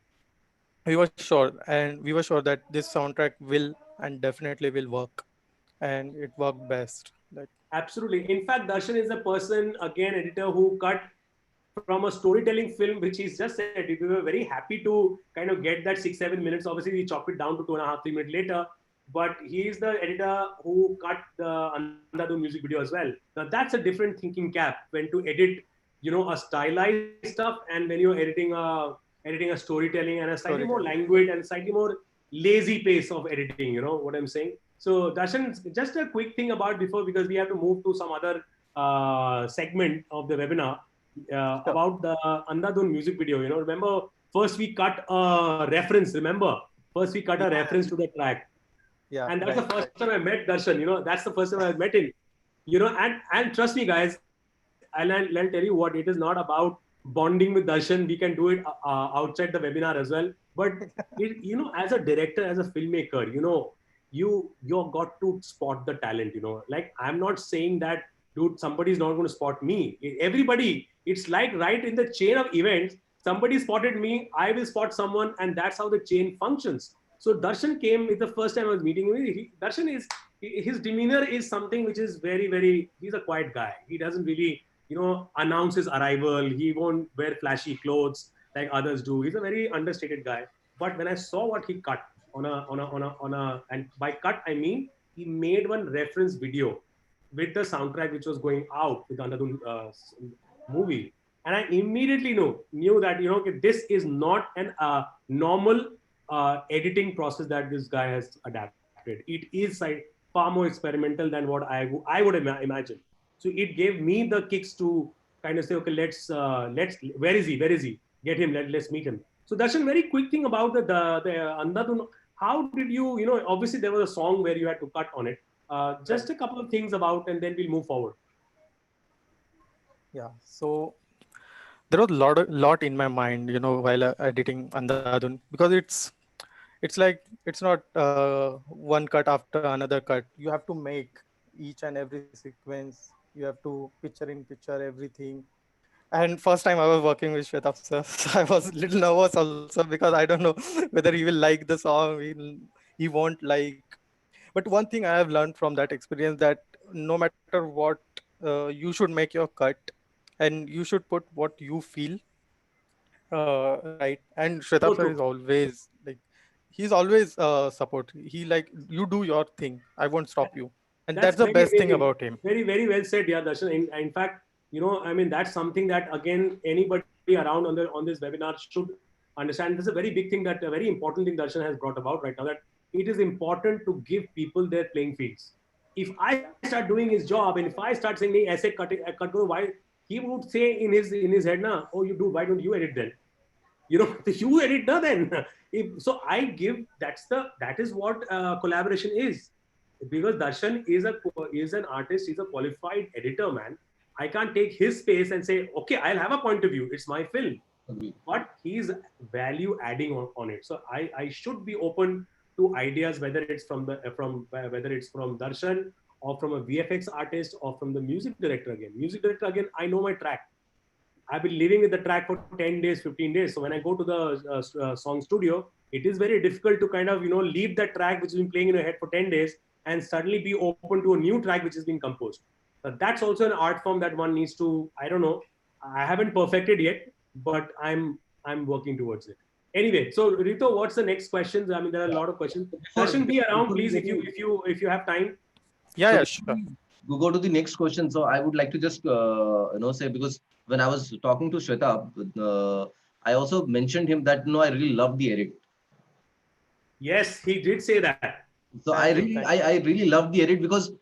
we were sure that this soundtrack will and definitely will work, and it worked best. Like, Absolutely. In fact, Darshan is a person, again, editor who cut from a storytelling film, which he's just said. We were very happy to kind of get that 6, 7 minutes. Obviously, we chopped it down to 2.5, 3 minutes later. But he is the editor who cut the Andhadhun music video as well. Now, that's a different thinking cap when to edit, a stylized stuff, and when you're editing a storytelling and a slightly more storytelling. languid and slightly more lazy pace of editing. You know what I'm saying? So, Darshan, just a quick thing about before, because we have to move to some other segment of the webinar Sure. about the Andhadhun music video. Remember, first we cut a reference. Remember, first we cut a Yeah, reference to the track, yeah, and that's the right. first time I met Darshan. That's the first time I met him. And trust me, guys, and I'll tell you what, it is not about bonding with Darshan. We can do it outside the webinar as well. But as a director, as a filmmaker, you got to spot the talent. Like, I'm not saying that, dude, somebody's not going to spot me. Everybody, it's like right in the chain of events, somebody spotted me, I will spot someone, and that's how the chain functions. So Darshan came with the first time I was meeting him. Darshan is, his demeanor is something which is very, very, he's a quiet guy. He doesn't really, announce his arrival. He won't wear flashy clothes like others do. He's a very understated guy. But when I saw what he cut and by cut, I mean, he made one reference video with the soundtrack which was going out with another movie. And I immediately knew that, this is not an normal editing process that this guy has adapted. It is far more experimental than what I would imagine. So it gave me the kicks to kind of say, okay, let's where is he? Where is he? Get him. Let's meet him. So that's a very quick thing about the Andhadhun. How did you obviously there was a song where you had to cut on it. Right. Just a couple of things about, and then we'll move forward. Yeah. So there was lot in my mind, while editing Andhadhun, because it's like it's not one cut after another cut. You have to make each and every sequence. You have to picture everything. And first time I was working with Shwetabh sir, so I was a little nervous also, because I don't know whether he will like the song, he won't like. But one thing I have learned from that experience, that no matter what, you should make your cut, and you should put what you feel, right. And Shwetabh So sir is true. always like, he's always support. He like, you do your thing, I won't stop you, and That's that's the very best thing amazing. about him. Very, very well said, yeah, Darshan. In fact, I mean, that's something that, again, anybody around on this webinar should understand. This is a very big thing, that a very important thing Darshan has brought about right now, that it is important to give people their playing fields. If I start doing his job, and if I start saying, "Nahi, aise cut karo," why, he would say in his head, "Na, oh, you do. Why don't you edit then?" You edit na then. So I give, that is what collaboration is, because Darshan is an artist, he's a qualified editor, man. I can't take his space and say, okay, I'll have a point of view, it's my film, Agree. but he's value adding on it. So I should be open to ideas, whether it's from Darshan, or from a VFX artist, or from the music director. Again, I know my track. I've been living with the track for 10 days, 15 days. So when I go to the song studio, it is very difficult to kind of, leave that track which has been playing in your head for 10 days and suddenly be open to a new track which has been composed. That's also an art form that one needs to, I don't know, I haven't perfected yet, but I'm working towards it. Anyway, so Rito, what's the next questions? I mean, there are a lot of questions. Darshan, be around, please, if you have time. Yeah, So yeah, before sure. we go to the next question, so I would like to just say, because when I was talking to Shwetabh, I also mentioned him that I really love the edit. Yes, he did say that. So Thank you, thank you. I really love the edit, because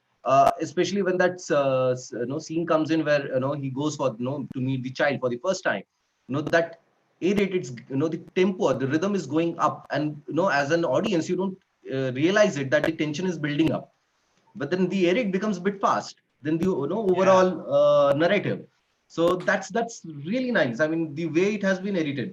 especially when that scene comes in where he goes for to meet the child for the first time. That edit, it's the tempo, the rhythm is going up, and as an audience you don't realize it, that the tension is building up. But then the edit becomes a bit fast. than the overall narrative. So that's really nice. I mean, the way it has been edited.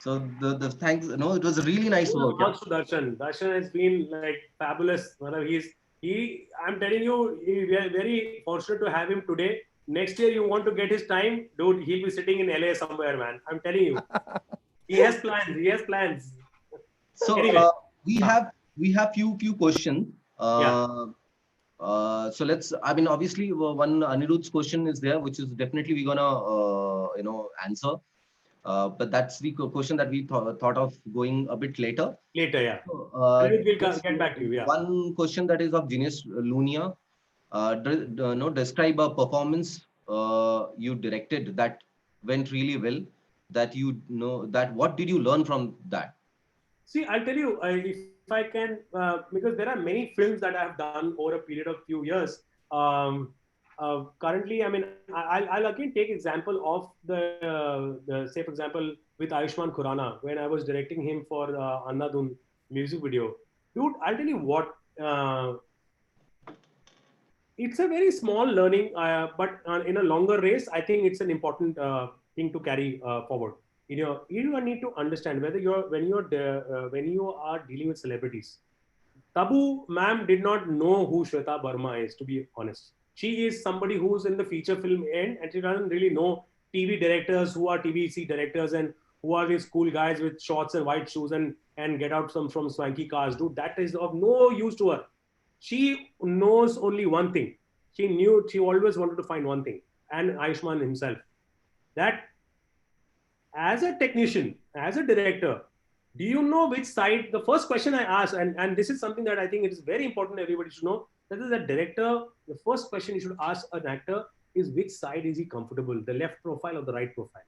So the thanks, it was a really nice work. Marks to Darshan. Darshan has been like fabulous. I'm telling you, we are very fortunate to have him today. Next year, you want to get his time, dude. He'll be sitting in LA somewhere, man. I'm telling you, he has plans. He has plans. So Anyway. we have few questions. So let's. I mean, obviously, one Anirudh's question is there, which is definitely we're gonna answer. But that's the question that we thought of going a bit later. Later, yeah. We'll get back to you. Yeah. One question that is of Jinesh Lunia. Describe a performance you directed that went really well. That what did you learn from that? See, I'll tell you, if I can, because there are many films that I have done over a period of few years. Currently, I mean, I'll again take example of say, for example, with Ayushmann Khurrana, when I was directing him for Annadun music video. Dude, I'll tell you what, it's a very small learning, but in a longer race, I think it's an important thing to carry forward. You need to understand whether when you are dealing with celebrities. Tabu ma'am did not know who Shwetabh Verma is, to be honest. She is somebody who's in the feature film end, and she doesn't really know TV directors who are TVC directors and who are these cool guys with shorts and white shoes and get out from swanky cars. Dude, that is of no use to her. She knows only one thing. She always wanted to find one thing, and Ayushmann himself. That as a technician, as a director, do you know which side? The first question I asked, and this is something that I think it is very important everybody should know, that is a director, the first question you should ask an actor is which side is he comfortable, the left profile or the right profile.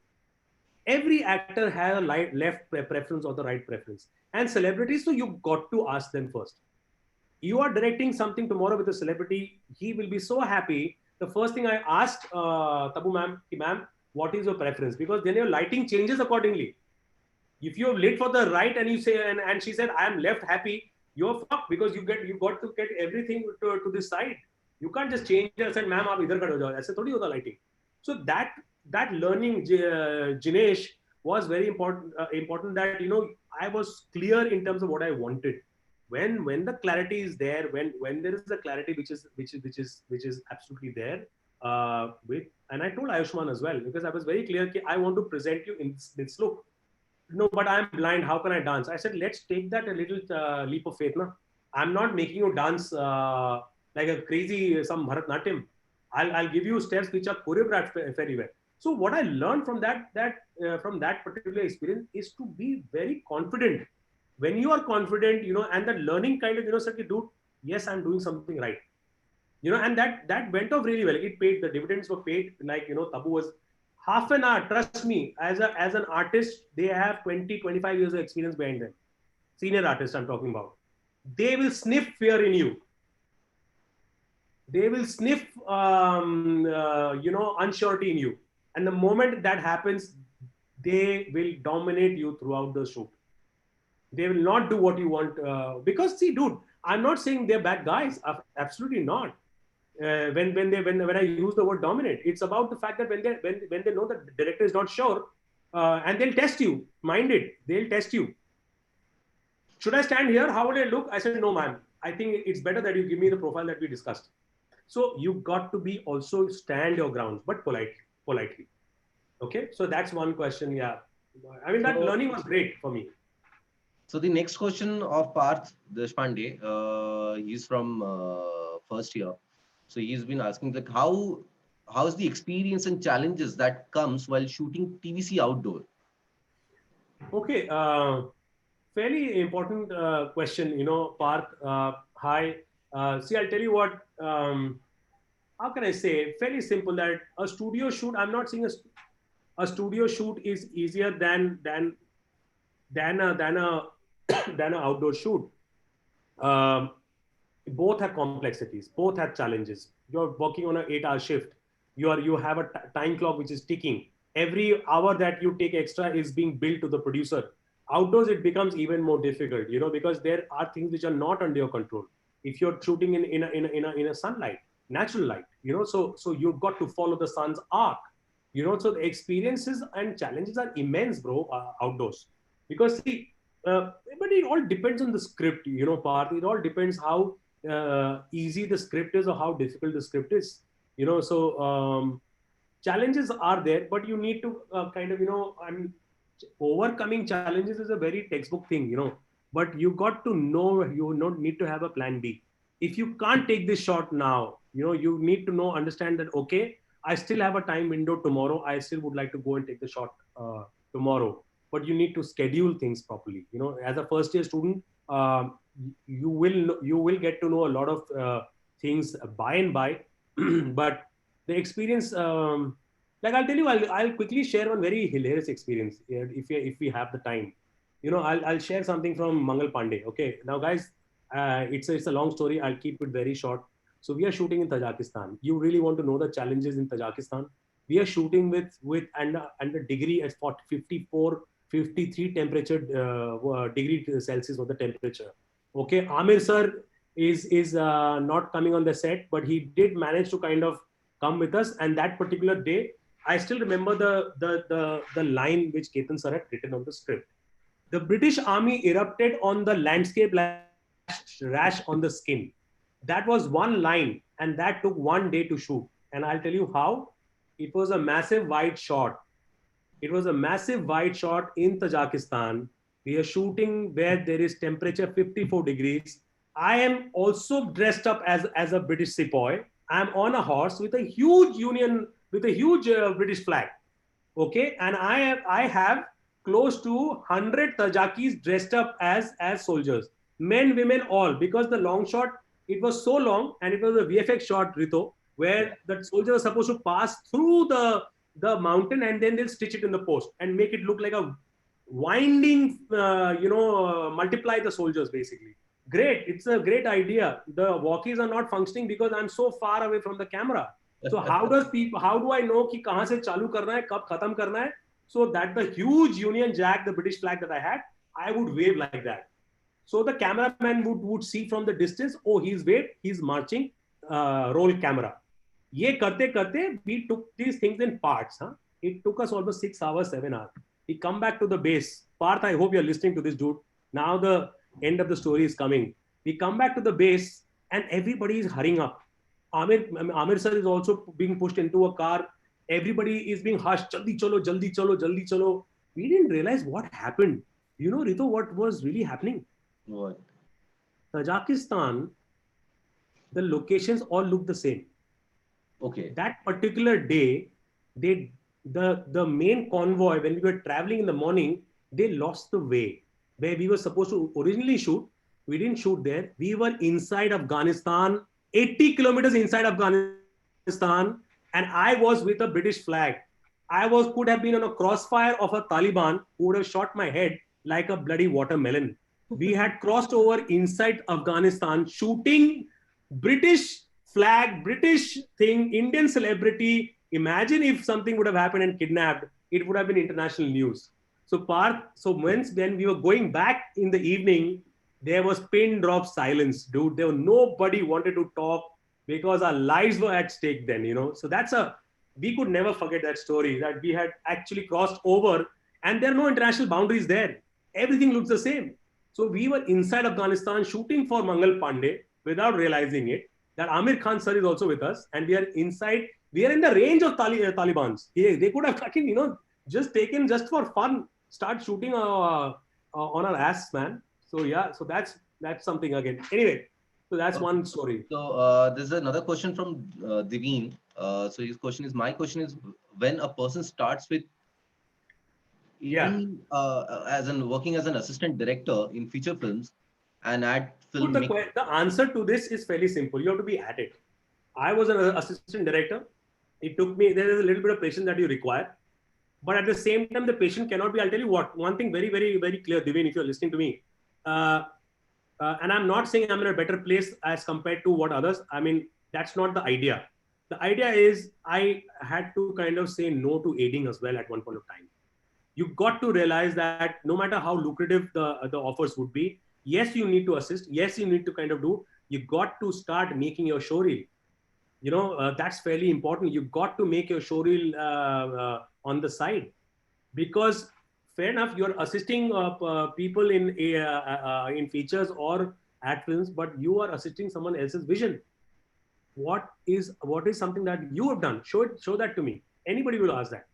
Every actor has a left preference or the right preference. And celebrities, so you've got to ask them first. You are directing something tomorrow with a celebrity, he will be so happy. The first thing I asked Tabu ma'am, what is your preference? Because then your lighting changes accordingly. If you have lit for the right and you say, and she said, I am left happy, you're fucked, because you got to get everything to this side. You can't just change and say, ma'am, aap idhar kar ho jao. Aise thodi hota lighting. So that learning, Jinesh, was very important. Important that I was clear in terms of what I wanted. When the clarity is there, when there is a clarity which is absolutely there, and I told Ayushmann as well, because I was very clear that I want to present you in this look. No, but I'm blind. How can I dance? I said, let's take that a little leap of faith. I'm not making you dance like a crazy some Bharatnatyam. I'll give you steps which are choreographed very well. So what I learned from that particular experience is to be very confident. When you are confident, and that learning kind of, said, dude, yes, I'm doing something right. And that went off really well. It paid, the dividends were paid. Like, Tabu was half an hour, trust me, as an artist, they have 20-25 years of experience behind them. Senior artists I'm talking about. They will sniff fear in you. They will sniff, unsurety in you. And the moment that happens, they will dominate you throughout the shoot. They will not do what you want. Because see, dude, I'm not saying they're bad guys. Absolutely not. When I use the word dominate, it's about the fact that when they know that the director is not sure, and they'll test you. Mind it, they'll test you. Should I stand here? How would I look? I said, no, ma'am. I think it's better that you give me the profile that we discussed. So you got to be also stand your grounds, but politely. Okay, so that's one question. Yeah, I mean that learning was great for me. So the next question of Parth Deshpande, he's from first year. So he's been asking like how's the experience and challenges that comes while shooting TVC outdoor? Okay, fairly important question. Parth. Hi. See, I'll tell you what. How can I say? Fairly simple. That a studio shoot. I'm not saying a studio shoot is easier than an outdoor shoot. Both have complexities, both have challenges. You're working on an 8-hour shift. You have a time clock which is ticking. Every hour that you take extra is being billed to the producer. Outdoors, it becomes even more difficult, because there are things which are not under your control. If you're shooting in a sunlight, natural light, so you've got to follow the sun's arc, so the experiences and challenges are immense, bro, outdoors. Because see, but it all depends on the script, Parth. It all depends how easy the script is or how difficult the script is, so challenges are there, but you need to kind of, overcoming challenges is a very textbook thing, but you got to know, you don't need to have a plan B. If you can't take this shot now, you need to understand that, okay, I still have a time window tomorrow. I still would like to go and take the shot tomorrow, but you need to schedule things properly. As a first year student, you will get to know a lot of things by and by, but the experience, like I'll tell you, I'll quickly share one very hilarious experience if we have the time. I'll share something from Mangal Pandey. Okay, now guys, it's a long story. I'll keep it very short. So we are shooting in Tajikistan. You really want to know the challenges in Tajikistan? We are shooting with and the degree at 54, 53 temperature degree Celsius was the temperature. Okay, Amir sir is not coming on the set, but he did manage to kind of come with us. And that particular day, I still remember the line which Ketan sir had written on the script. The British Army erupted on the landscape rash on the skin. That was one line, and that took 1 day to shoot. And I'll tell you how. It was a massive wide shot. It was a massive wide shot in Tajikistan. We are shooting where there is temperature 54 degrees. I am also dressed up as a British sepoy. I'm on a horse with a huge British flag. Okay, and I have close to 100 Tajikis dressed up as soldiers, men, women, all, because the long shot, it was so long, and it was a VFX shot, Rito, where the soldier was supposed to pass through the mountain, and then they'll stitch it in the post and make it look like a winding, multiply the soldiers basically. Great, it's a great idea. The walkies are not functioning because I'm so far away from the camera. So how do I know कि कहाँ से चालू करना है, कब खत्म करना है? So that the huge Union Jack, the British flag that I had, I would wave like that. So the cameraman would see from the distance, oh, he's marching, roll camera. Ye karte karte, we took these things in parts. Huh? It took us almost 6 hours, 7 hours. We come back to the base. Parth, I hope you're listening to this, dude. Now the end of the story is coming. We come back to the base and everybody is hurrying up. Amir sir is also being pushed into a car. Everybody is being hushed. Jaldi chalo, jaldi chalo, jaldi chalo. We didn't realize what happened. Rito, what was really happening? What? Tajikistan, the locations all look the same. Okay. That particular day, the main convoy, when we were traveling in the morning, they lost the way. Where we were supposed to originally shoot, we didn't shoot there. We were inside Afghanistan, 80 kilometers inside Afghanistan, and I was with a British flag. Could have been on a crossfire of a Taliban who would have shot my head like a bloody watermelon. We had crossed over inside Afghanistan, shooting British flag, British thing, Indian celebrity. Imagine if something would have happened and kidnapped, it would have been international news. So when we were going back in the evening, there was pin drop silence, dude. Nobody wanted to talk because our lives were at stake then, So we could never forget that story, that we had actually crossed over and there are no international boundaries there. Everything looks the same. So we were inside Afghanistan shooting for Mangal Pandey without realizing it, that Amir Khan sir is also with us, and we are in the range of Talibans. They could have fucking, just taken just for fun, start shooting on our ass, man. So yeah, so that's something again. Anyway, so that's one story. So there's another question from Diveen. So my question is, when a person starts with working as an assistant director in feature films and ad film. The answer to this is fairly simple. You have to be at it. I was an assistant director. It took me, there is a little bit of patience that you require. But at the same time, the patient cannot be, I'll tell you one thing very, very, very clear, Divin, if you're listening to me. And I'm not saying I'm in a better place as compared to what others, that's not the idea. The idea is I had to kind of say no to aiding as well at one point of time. You got to realize that no matter how lucrative the offers would be, yes, you need to assist. Yes, you need to kind of do. You got to start making your show reel. that's fairly important. You got to make your showreel on the side, because fair enough, you're assisting people in features or ad films, but you are assisting someone else's vision. What is something that you have done? Show that to me. Anybody will ask that.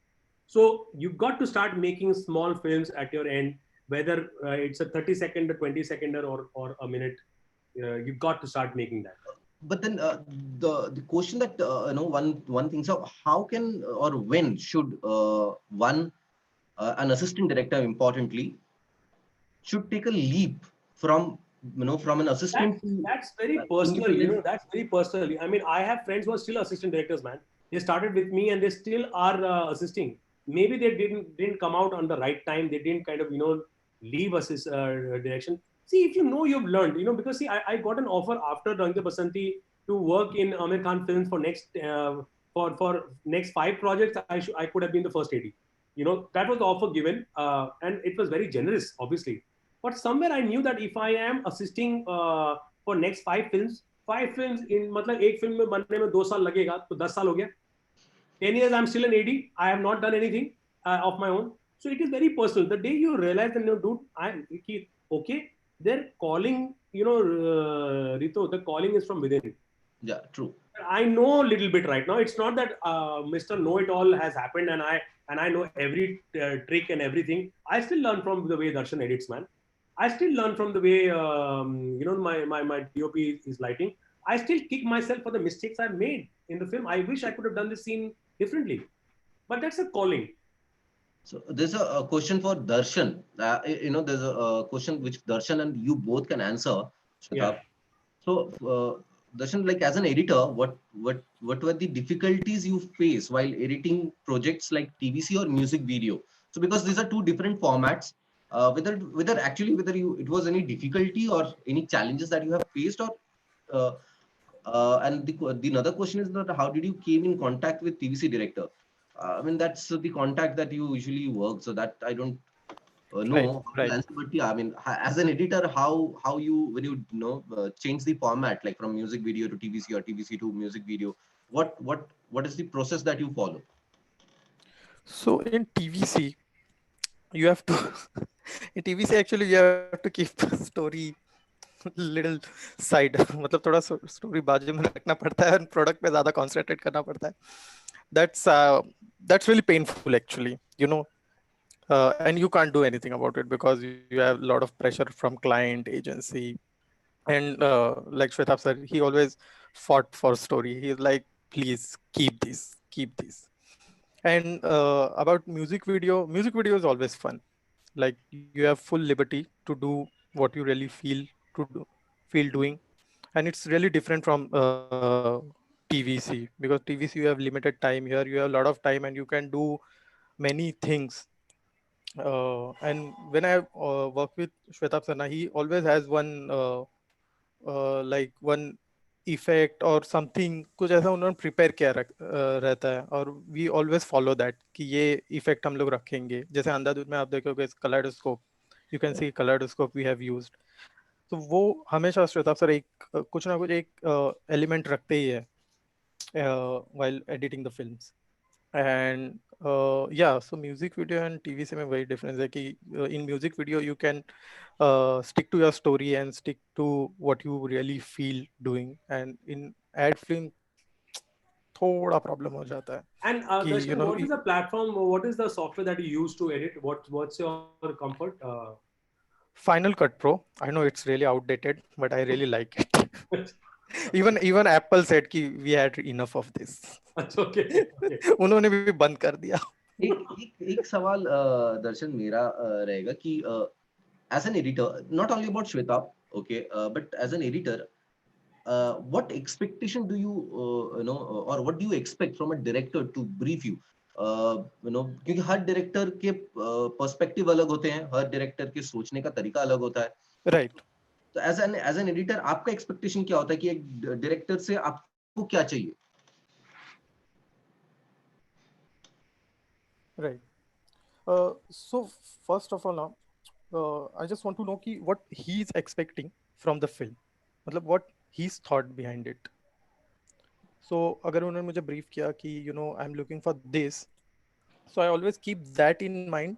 So you've got to start making small films at your end, whether it's a 30-second, a 20-second, or a minute. You've got to start making that. But then the question that one thinks of, how can or when should one an assistant director, importantly, should take a leap from from an assistant to That's very personal. independent. That's very personal. I mean, I have friends who are still assistant directors, man. They started with me and they still are assisting. Maybe they didn't come out on the right time. They didn't kind of leave assist direction. See, if you've learned, because see, I got an offer after Rang De Basanti to work in Amir Khan films for next 5 projects. I could have been the first AD. That was the offer given, and it was very generous, obviously. But somewhere I knew that if I am assisting for next 5 films in मतलब एक film में बनने में 2 साल लगेगा तो 10 साल हो गया. 10 years I'm still an AD. I have not done anything of my own. So it is very personal. The day you realize that, dude, okay, they're calling, Rito, the calling is from within. Yeah, true. I know a little bit right now. It's not that Mr. Know-it-all has happened and I know every trick and everything. I still learn from the way Darshan edits, man. I still learn from the way my DOP is lighting. I still kick myself for the mistakes I made in the film. I wish I could have done this scene differently, but that's a calling. So there's a question for Darshan. There's a question which Darshan and you both can answer. Shwetabh. Yeah. So Darshan, like as an editor, what were the difficulties you face while editing projects like TVC or music video? So because these are two different formats, whether it was any difficulty or any challenges that you have faced, or and the another question is that how did you came in contact with TVC director? I mean, that's the contact that you usually work, so that I don't know how to answer. But yeah, I mean, as an editor, how you when you change the format, like from music video to TVC or TVC to music video, what is the process that you follow? So in TVC, you have to in TVC actually you have to keep story little side. मतलब थोड़ा story बाजू में रखना पड़ता है और product पे ज़्यादा concentrate करना पड़ता है. That's really painful actually, and you can't do anything about it because you have a lot of pressure from client, agency, and like Shwetabh said, he always fought for story. He's like, please keep this. And about music video is always fun. Like you have full liberty to do what you really feel doing, and it's really different from TVC, because TVC you have limited time. Here you have a lot of time and you can do many things. And when I work with Shwetabh Sarna, he always has one like one effect or something, कुछ ऐसा उन्होंने prepare किया रहता है, और we always follow that कि ये effect हम लोग रखेंगे. जैसे अंधाधुन में आप देखोगे kaleidoscope, you can see kaleidoscope we have used. तो वो हमेशा श्वेताब सर कुछ ना कुछ एक एलिमेंट रखते ही है while editing the films. And yeah, so music video and TVC में वही difference है कि in music video you can stick to your story and stick to what you really feel doing, and in ad film थोड़ा problem हो जाता है. And Darshan, what is the platform? What is the software that you use to edit? What's your comfort? Final Cut Pro. I know it's really outdated, but I really like it. even Apple said कि we had enough of this. Okay. उन्होंने भी बंद कर दिया. एक सवाल दर्शन मेरा रहेगा कि as an editor, not only about Shwetabh, okay, but as an editor, what expectation do you or what do you expect from a director to brief you? क्योंकि हर डायरेक्टर के पर्सपेक्टिव अलग होते हैं, हर डायरेक्टर के सोचने का तरीका अलग होता है. राइट. तो एज एन एडिटर आपका एक्सपेक्टेशन क्या होता है कि एक डायरेक्टर से आपको क्या चाहिए? Right. So first of all, now I just want to know what he's expecting from the film. मतलब what he's thought behind it. So अगर उन्होंने मुझे brief किया कि I'm looking for this, so I always keep that in mind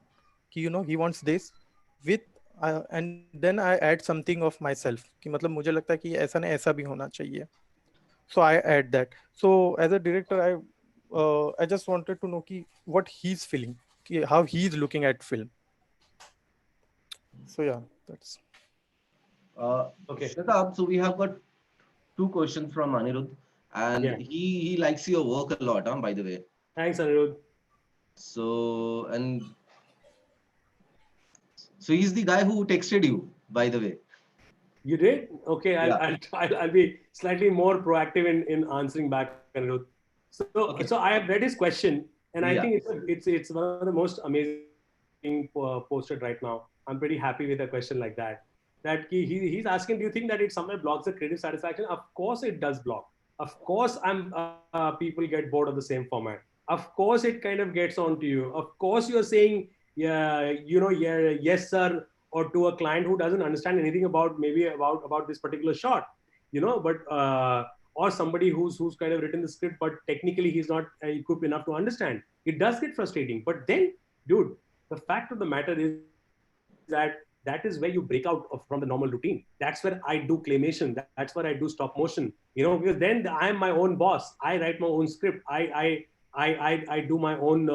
कि he wants this with and then I add something of myself कि मतलब मुझे लगता है कि ऐसा नहीं ऐसा भी होना चाहिए. So I add that. So as a director, I just wanted to know ki what he's feeling, ki how he's looking at film. So yeah, that's Okay. Shwetabh, so we have got two questions from Anirudh, and Yeah. he likes your work a lot, by the way. Thanks, Anirudh. So he's the guy who texted you, by the way. You did? Okay, Yeah. I'll be slightly more proactive in answering back, Anirudh. So Okay. I have read his question, and I Yeah. think it's one of the most amazing posted right now. I'm pretty happy with a question like that. That he's asking, do you think that it somewhere blocks the creative satisfaction? Of course, it does block. Of course, people get bored of the same format. Of course, it kind of gets onto you. Of course, you're saying, yeah, yeah, yes, sir, or to a client who doesn't understand anything about maybe about this particular shot, but or somebody who's kind of written the script, but technically he's not equipped enough to understand. It does get frustrating. But then, dude, the fact of the matter is that is where you break out from the normal routine. That's where I do claymation. That's where I do stop motion. Because then I am my own boss. I write my own script. I do my own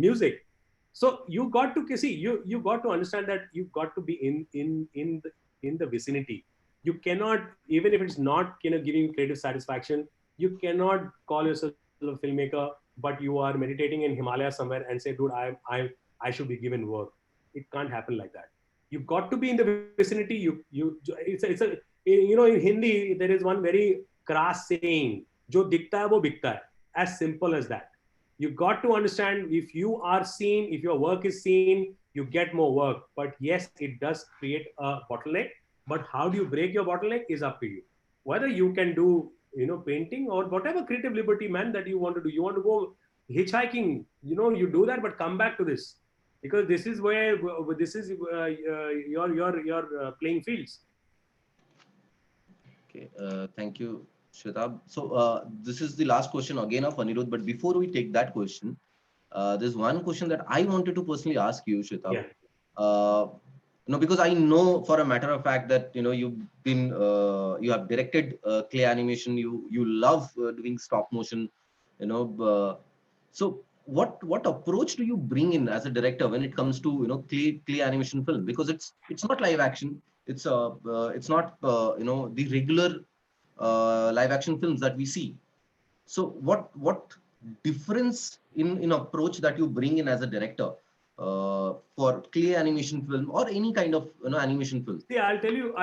music. So you got to see, you got to understand that you got to be in the vicinity. You cannot, even if it's not giving you creative satisfaction, you cannot call yourself a filmmaker, but you are meditating in Himalaya somewhere and say, dude, I should be given work. It can't happen like that. You've got to be in the vicinity. It's a in Hindi there is one very crass saying, "Jo dikta hai wo bikta hai." As simple as that. You got to understand, if you are seen, if your work is seen, you get more work. But yes, it does create a bottleneck. But how do you break your bottleneck is up to you. Whether you can do painting or whatever creative liberty, man, that you want to do. You want to go hitchhiking, you do that, but come back to this, because this is where this is your playing fields. Okay. Thank you, Shwetabh. So this is the last question again of Anirudh. But before we take that question, there's one question that I wanted to personally ask you, Shwetabh. Yeah. Because I know for a matter of fact that you have directed clay animation. You love doing stop motion. So what approach do you bring in as a director when it comes to clay animation film? Because it's not live action. It's not the regular live action films that we see. So what difference in approach that you bring in as a director for clay animation film or any kind of animation film? See, I'll tell you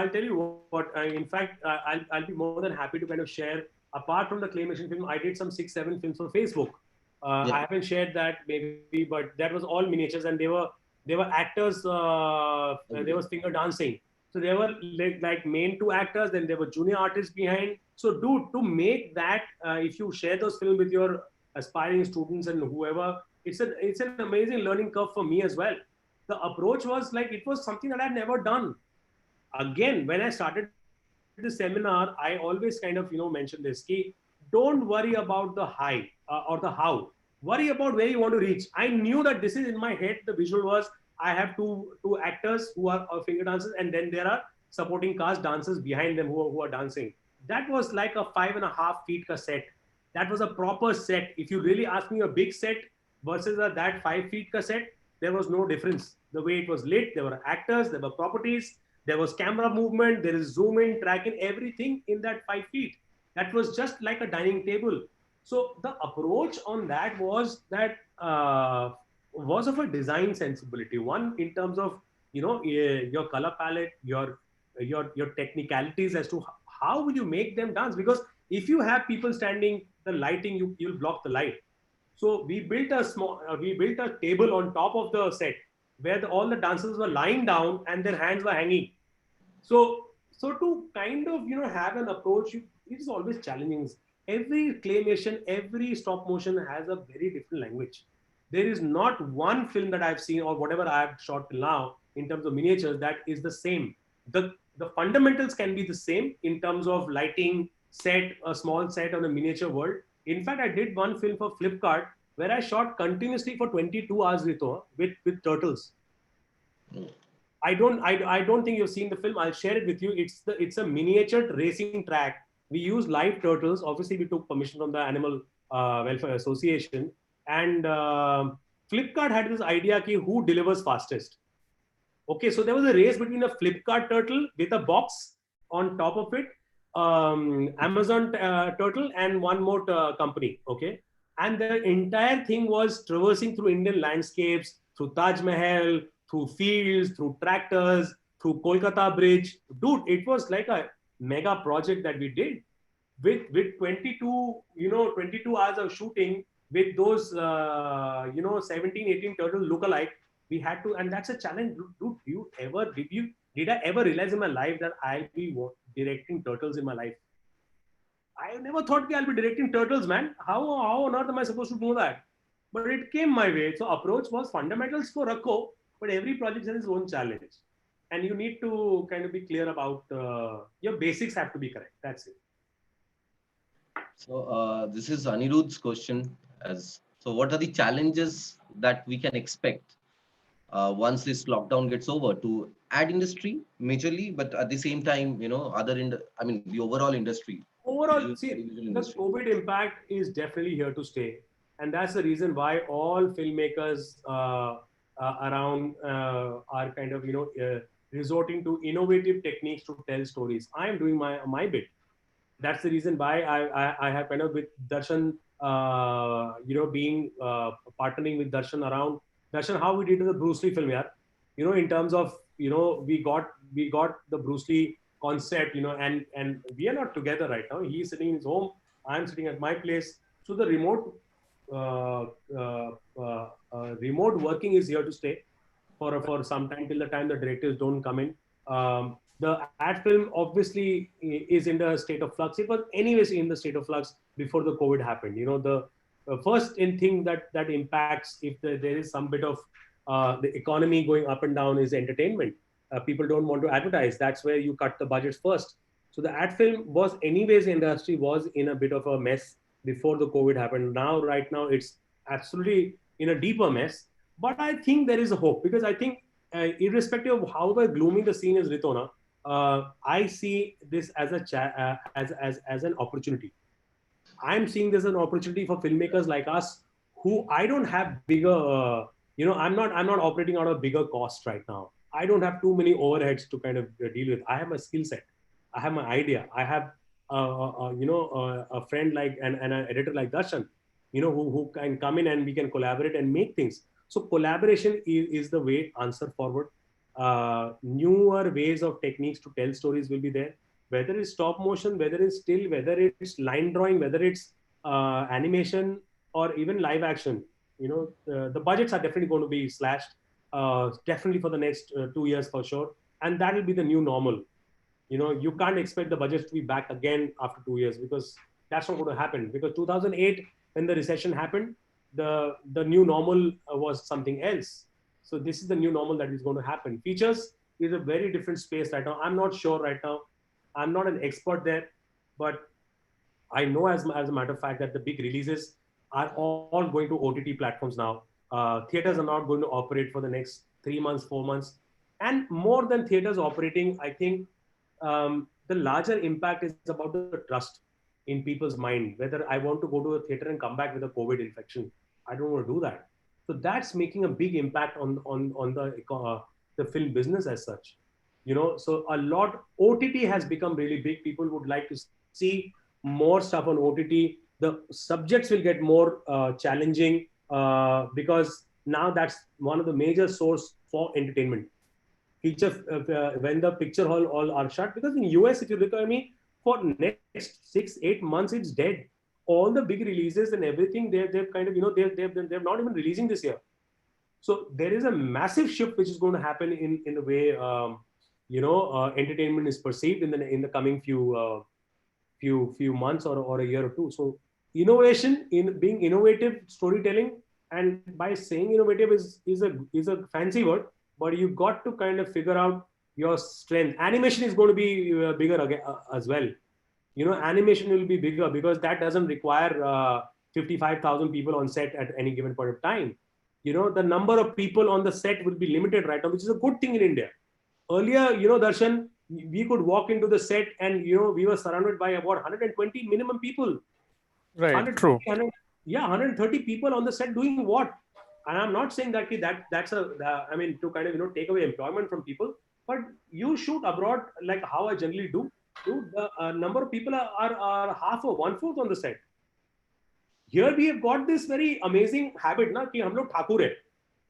what. In fact, I'll be more than happy to kind of share. Apart from the claymation film, I did some 6-7 films for Facebook. Yeah. I haven't shared that maybe, but that was all miniatures, and they were actors. There was finger dancing. So they were like main two actors. Then there were junior artists behind. So, dude, to make that, if you share those films with your aspiring students and whoever, it's an amazing learning curve for me as well. The approach was like, it was something that I'd never done. Again, when I started the seminar, I always kind of mentioned this key: don't worry about the high or the how. Worry about where you want to reach. I knew that this is in my head. The visual was, I have two actors who are finger dancers, and then there are supporting cast dancers behind them who are dancing. That was like a 5.5 feet set. That was a proper set. If you really ask me, a big set versus that 5 feet set, there was no difference. The way it was lit, there were actors, there were properties, there was camera movement, there is zoom in, tracking, everything in that 5 feet. That was just like a dining table. So the approach on that was of a design sensibility. One, in terms of your color palette, your technicalities as to how will you make them dance. Because if you have people standing, the lighting, you'll block the light. So we built a table on top of the set where all the dancers were lying down and their hands were hanging. So to kind of have an approach, it is always challenging. Every claymation, every stop motion has a very different language. There is not one film that I've seen or whatever I've shot till now in terms of miniatures that is the same. The fundamentals can be the same in terms of lighting, set, a small set on a miniature world, In fact, I did one film for Flipkart where I shot continuously for 22 hours with turtles. I don't think you've seen the film. I'll share it with you. It's a miniature racing track. We use live turtles. Obviously, we took permission from the Animal Welfare Association. And Flipkart had this idea ki who delivers fastest. Okay, so there was a race between a Flipkart turtle with a box on top of it, Amazon turtle, and one more company. Okay, and the entire thing was traversing through Indian landscapes, through Taj Mahal, through fields, through tractors, through Kolkata Bridge. Dude, it was like a mega project that we did with 22 hours of shooting with those 17, 18 turtles look-alike. We had to, and that's a challenge. Dude, did I ever realize in my life that I'll be directing turtles in my life? I never thought I'll be directing turtles, man. How on earth am I supposed to do that? But it came my way. So approach was fundamentals for Rakho, but every project has its own challenge. And you need to kind of be clear about your basics have to be correct. That's it. So this is Anirudh's question. So, what are the challenges that we can expect once this lockdown gets over to ad industry majorly, but at the same time, the overall industry. Overall, see, Visual the industry. COVID impact is definitely here to stay. And that's the reason why all filmmakers around are kind of, resorting to innovative techniques to tell stories. I am doing my bit. That's the reason why I have kind of with Darshan, being partnering with Darshan around Darshan, how we did the Bruce Lee film, yeah. In terms of, we got the Bruce Lee concept, and we are not together right now. He's sitting in his home, I'm sitting at my place. So the uh, uh, remote working is here to stay for some time till the time the directors don't come in. The ad film obviously is in the state of flux. It was anyways in the state of flux before the COVID happened. The first in thing that impacts if there is some bit of the economy going up and down is entertainment. People don't want to advertise. That's where you cut the budgets first. So the ad film was anyways industry was in a bit of a mess before the COVID happened. Right now it's absolutely in a deeper mess. But I think there is a hope because I think irrespective of however gloomy the scene is, Ritona, I see this as as an opportunity. I'm seeing this as an opportunity for filmmakers like us who I don't have bigger, I'm not operating out of bigger cost right now. I don't have too many overheads to kind of deal with. I have my skill set. I have my idea. I have, a friend like and an editor like Darshan, who can come in and we can collaborate and make things. So collaboration is the way answer forward. Newer ways of techniques to tell stories will be there, whether it's stop motion, whether it's still, whether it's line drawing, whether it's animation or even live action. The budgets are definitely going to be slashed, definitely for the next 2 years for sure. And that will be the new normal. You can't expect the budgets to be back again after 2 years because that's not going to happen. Because 2008, when the recession happened, the new normal was something else. So this is the new normal that is going to happen. Features is a very different space right now. I'm not sure right now. I'm not an expert there, but I know as a matter of fact that the big releases are all going to OTT platforms now. Theaters are not going to operate for the next 3 months, 4 months. And more than theaters operating, I think the larger impact is about the trust in people's mind, whether I want to go to a theater and come back with a COVID infection. I don't want to do that. So that's making a big impact on the film business as such. So a lot OTT has become really big. People would like to see more stuff on OTT. The subjects will get more challenging because now that's one of the major source for entertainment. When the picture hall all are shut, because in US, if you look at me, for next 6-8 months, it's dead. All the big releases and everything, they've kind of, they're not even releasing this year. So there is a massive shift which is going to happen in the way entertainment is perceived in the coming few months or a year or two. So innovation in being innovative storytelling, and by saying innovative is a fancy word, but you got to kind of figure out your strength. Animation is going to be bigger again, as well. animation will be bigger because that doesn't require 55,000 people on set at any given point of time. The number of people on the set will be limited right now, which is a good thing in India. Earlier, Darshan, we could walk into the set and, we were surrounded by about 120 minimum people. Right. True. 130 people on the set doing what? And I'm not saying that that's I mean, to kind of, take away employment from people, but you shoot abroad, like how I generally do. The number of people are half or one-fourth on the set. Here we have got this very amazing habit ना कि हम लोग ठाकुर है,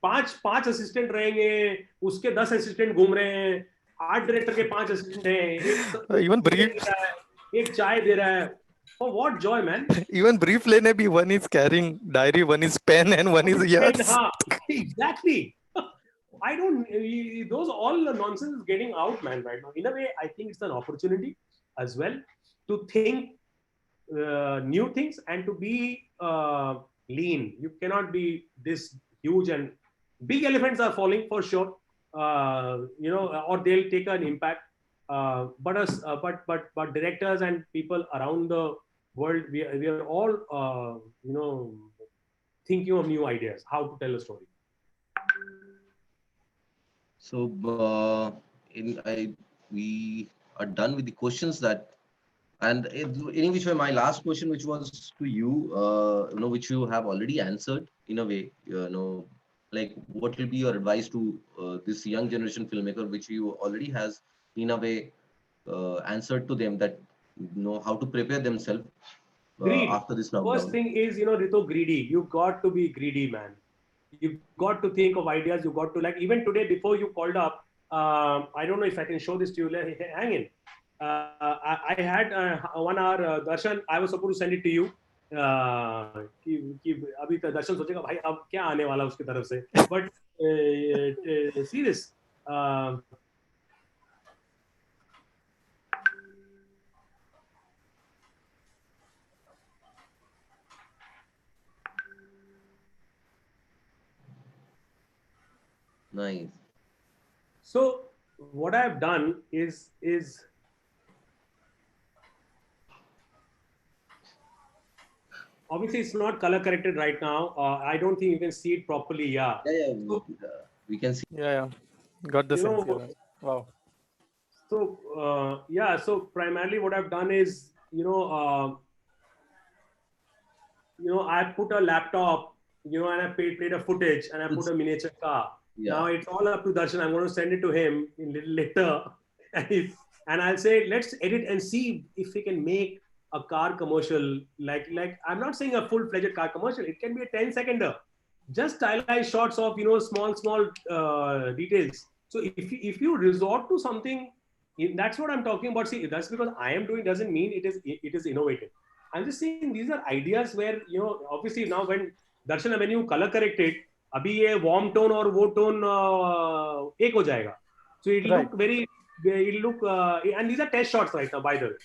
पांच assistant रहेंगे, उसके 10 assistant घूम रहे हैं, 8 डायरेक्टर के 5 असिस्टेंट हैं, Even brief. एक चाय दे रहा है. For what joy, man? Even brief लेने भी one is carrying diary, one is pen, and one is ears. Exactly. I don't. Those all the nonsense is getting out, man. Right now, in a way, I think it's an opportunity as well to think new things and to be lean. You cannot be this huge, and big elephants are falling for sure. Or they'll take an impact. But directors and people around the world, we are all thinking of new ideas, how to tell a story. So we are done with the questions that, and in which way my last question, which was to you, which you have already answered in a way, like what will be your advice to this young generation filmmaker, which you already has in a way answered to them, that how to prepare themselves after this lockdown. First thing is, Rito, greedy. You got to be greedy, man. You've got to think of ideas. You got to, like, even today before you called up, I don't know if I can show this to you. Hang in. I had 1 hour, Darshan, I was supposed to send it to you. कि अभी दर्शन सोचेगा भाई अब क्या आने वाला उसकी तरफ से, but see this. Nice. So what I've done is obviously it's not color corrected right now. I don't think you can see it properly. Yeah. We can see. Yeah. Got the sense. Wow. So so primarily what I've done is, I put a laptop, and I played a footage, and I put a miniature car. Yeah. Now it's all up to Darshan. I'm going to send it to him a little later, and I'll say, let's edit and see if we can make a car commercial. Like I'm not saying a full-fledged car commercial. It can be a 10-seconder, just stylized shots of small details. So if you resort to something, that's what I'm talking about. See, that's because I am doing doesn't mean it is innovative. I'm just saying these are ideas where, obviously now when Darshan, when you color correct it, अभी ये warm tone और वो tone एक हो जाएगा. So it'll look very, and these are test shots right now, by the way.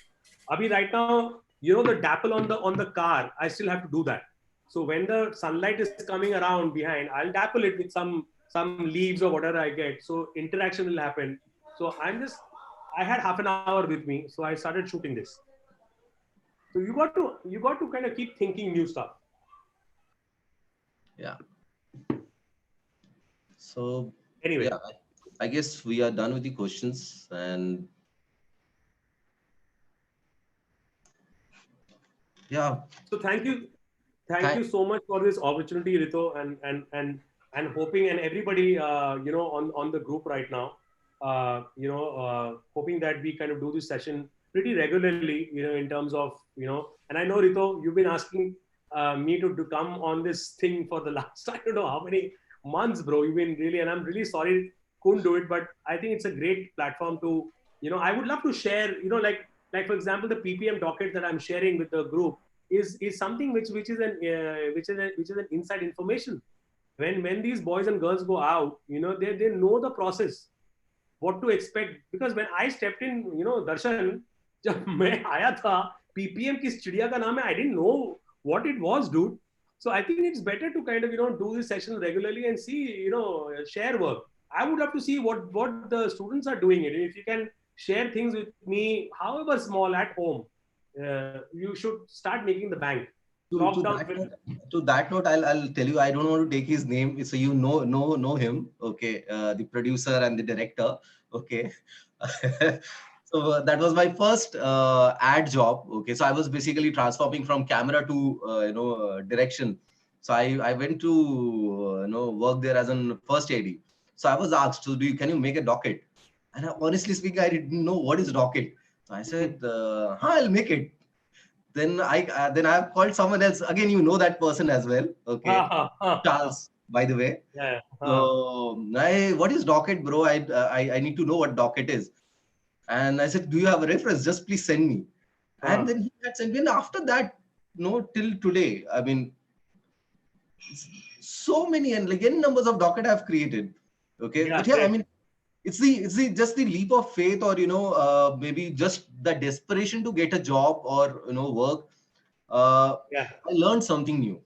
Abhi right now, the dapple on the car, I still have to do that. So when the sunlight is coming around behind, I'll dapple it with some leaves or whatever I get. So interaction will happen. So I had half an hour with me, so I started shooting this. So you got to kind of keep thinking new stuff. Yeah. So anyway, yeah, I guess we are done with the questions, and yeah. So thank you so much for this opportunity, Rito, and hoping, and everybody on the group right now, hoping that we kind of do this session pretty regularly, in terms of, and I know, Rito, you've been asking me to come on this thing for the last, I don't know how many months, bro. You've been really, and I'm really sorry couldn't do it, but I think it's a great platform to, I would love to share, like for example, the PPM docket that I'm sharing with the group is something which is an inside information. When these boys and girls go out, they know the process, what to expect. Because when I stepped in, Darshan, जब मैं आया था, PPM किस चिड़िया का नाम है, I didn't know what it was, dude. So I think it's better to kind of, do this session regularly and see, share work. I would love to see what the students are doing. If you can share things with me, however small, at home, you should start making the bank. To that note, I'll tell you, I don't want to take his name, so you know him, okay? The producer and the director, okay? So that was my first ad job, okay? So I was basically transforming from camera to direction. So I went to work there as an first AD. So I was asked, so can you make a docket? And honestly speaking, I didn't know what is docket. So I said, I'll make it. Then I have called someone else. Again, you know that person as well. Okay. Charles, by the way. Yeah. So what is docket, bro? I need to know what docket is. And I said, do you have a reference? Just please send me. And then he had sent me. And after that, till today, I mean, so many and like n numbers of docket I've created. Okay. Yeah, but yeah, I mean, it's the just the leap of faith, or maybe just the desperation to get a job or work. I learned something new.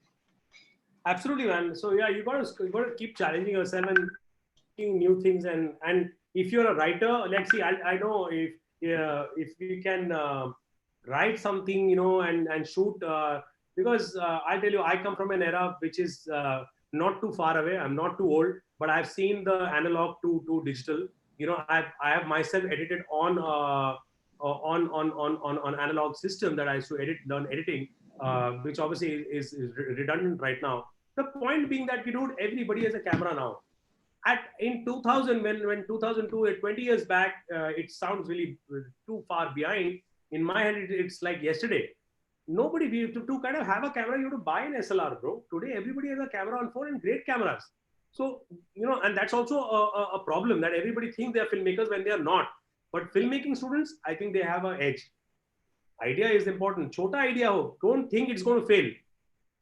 Absolutely, man. So yeah, you got to keep challenging yourself and making new things. And if you're a writer, let's see. I know if we can write something, and shoot. Because I'll tell you, I come from an era which is not too far away. I'm not too old, but I've seen the analog to digital. I have myself edited on analog system that I used to learn editing, which obviously is redundant right now. The point being that everybody has a camera now. In 2000, when 2002, 20 years back, it sounds really too far behind. In my head, it's like yesterday. Nobody, to kind of have a camera, you have to buy an SLR, bro. Today, everybody has a camera on phone, and great cameras. So, and that's also a problem, that everybody thinks they are filmmakers when they are not. But filmmaking students, I think they have an edge. Idea is important. Chota idea ho. Don't think it's going to fail.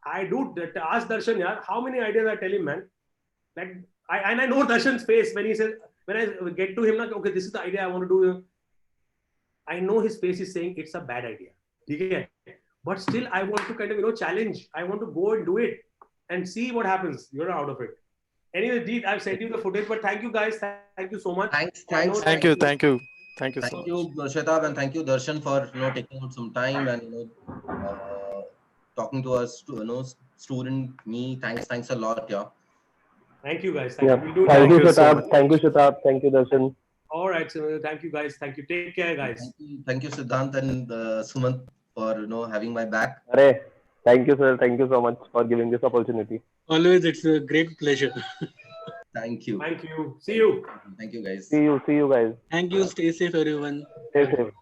I do ask Darshan, yaar, how many ideas I tell him, man? Like, I know Darshan's face when he says, when I get to him, like, okay, this is the idea I want to do. I know his face is saying it's a bad idea. Okay? But still, I want to kind of, challenge. I want to go and do it and see what happens. You're out of it. Anyway, Jeet, I've sent you the footage, but thank you guys. Thank you so much. Thanks. Thank you. Thank you so much. Shwetabh, and thank you, Darshan, for taking out some time and talking to us, student me. Thanks a lot, yeah. Thank you, guys. Thank you, Shwetabh. Thank you, Shwetabh. Thank you, Darshan. All right, so thank you, guys. Thank you. Take care, guys. Thank you, Siddhant and Sumant, for having my back. Arey, thank you, sir. Thank you so much for giving this opportunity. Always, it's a great pleasure. Thank you. Thank you. See you. Thank you, guys. See you, guys. Thank you. Stay safe, everyone. Stay safe.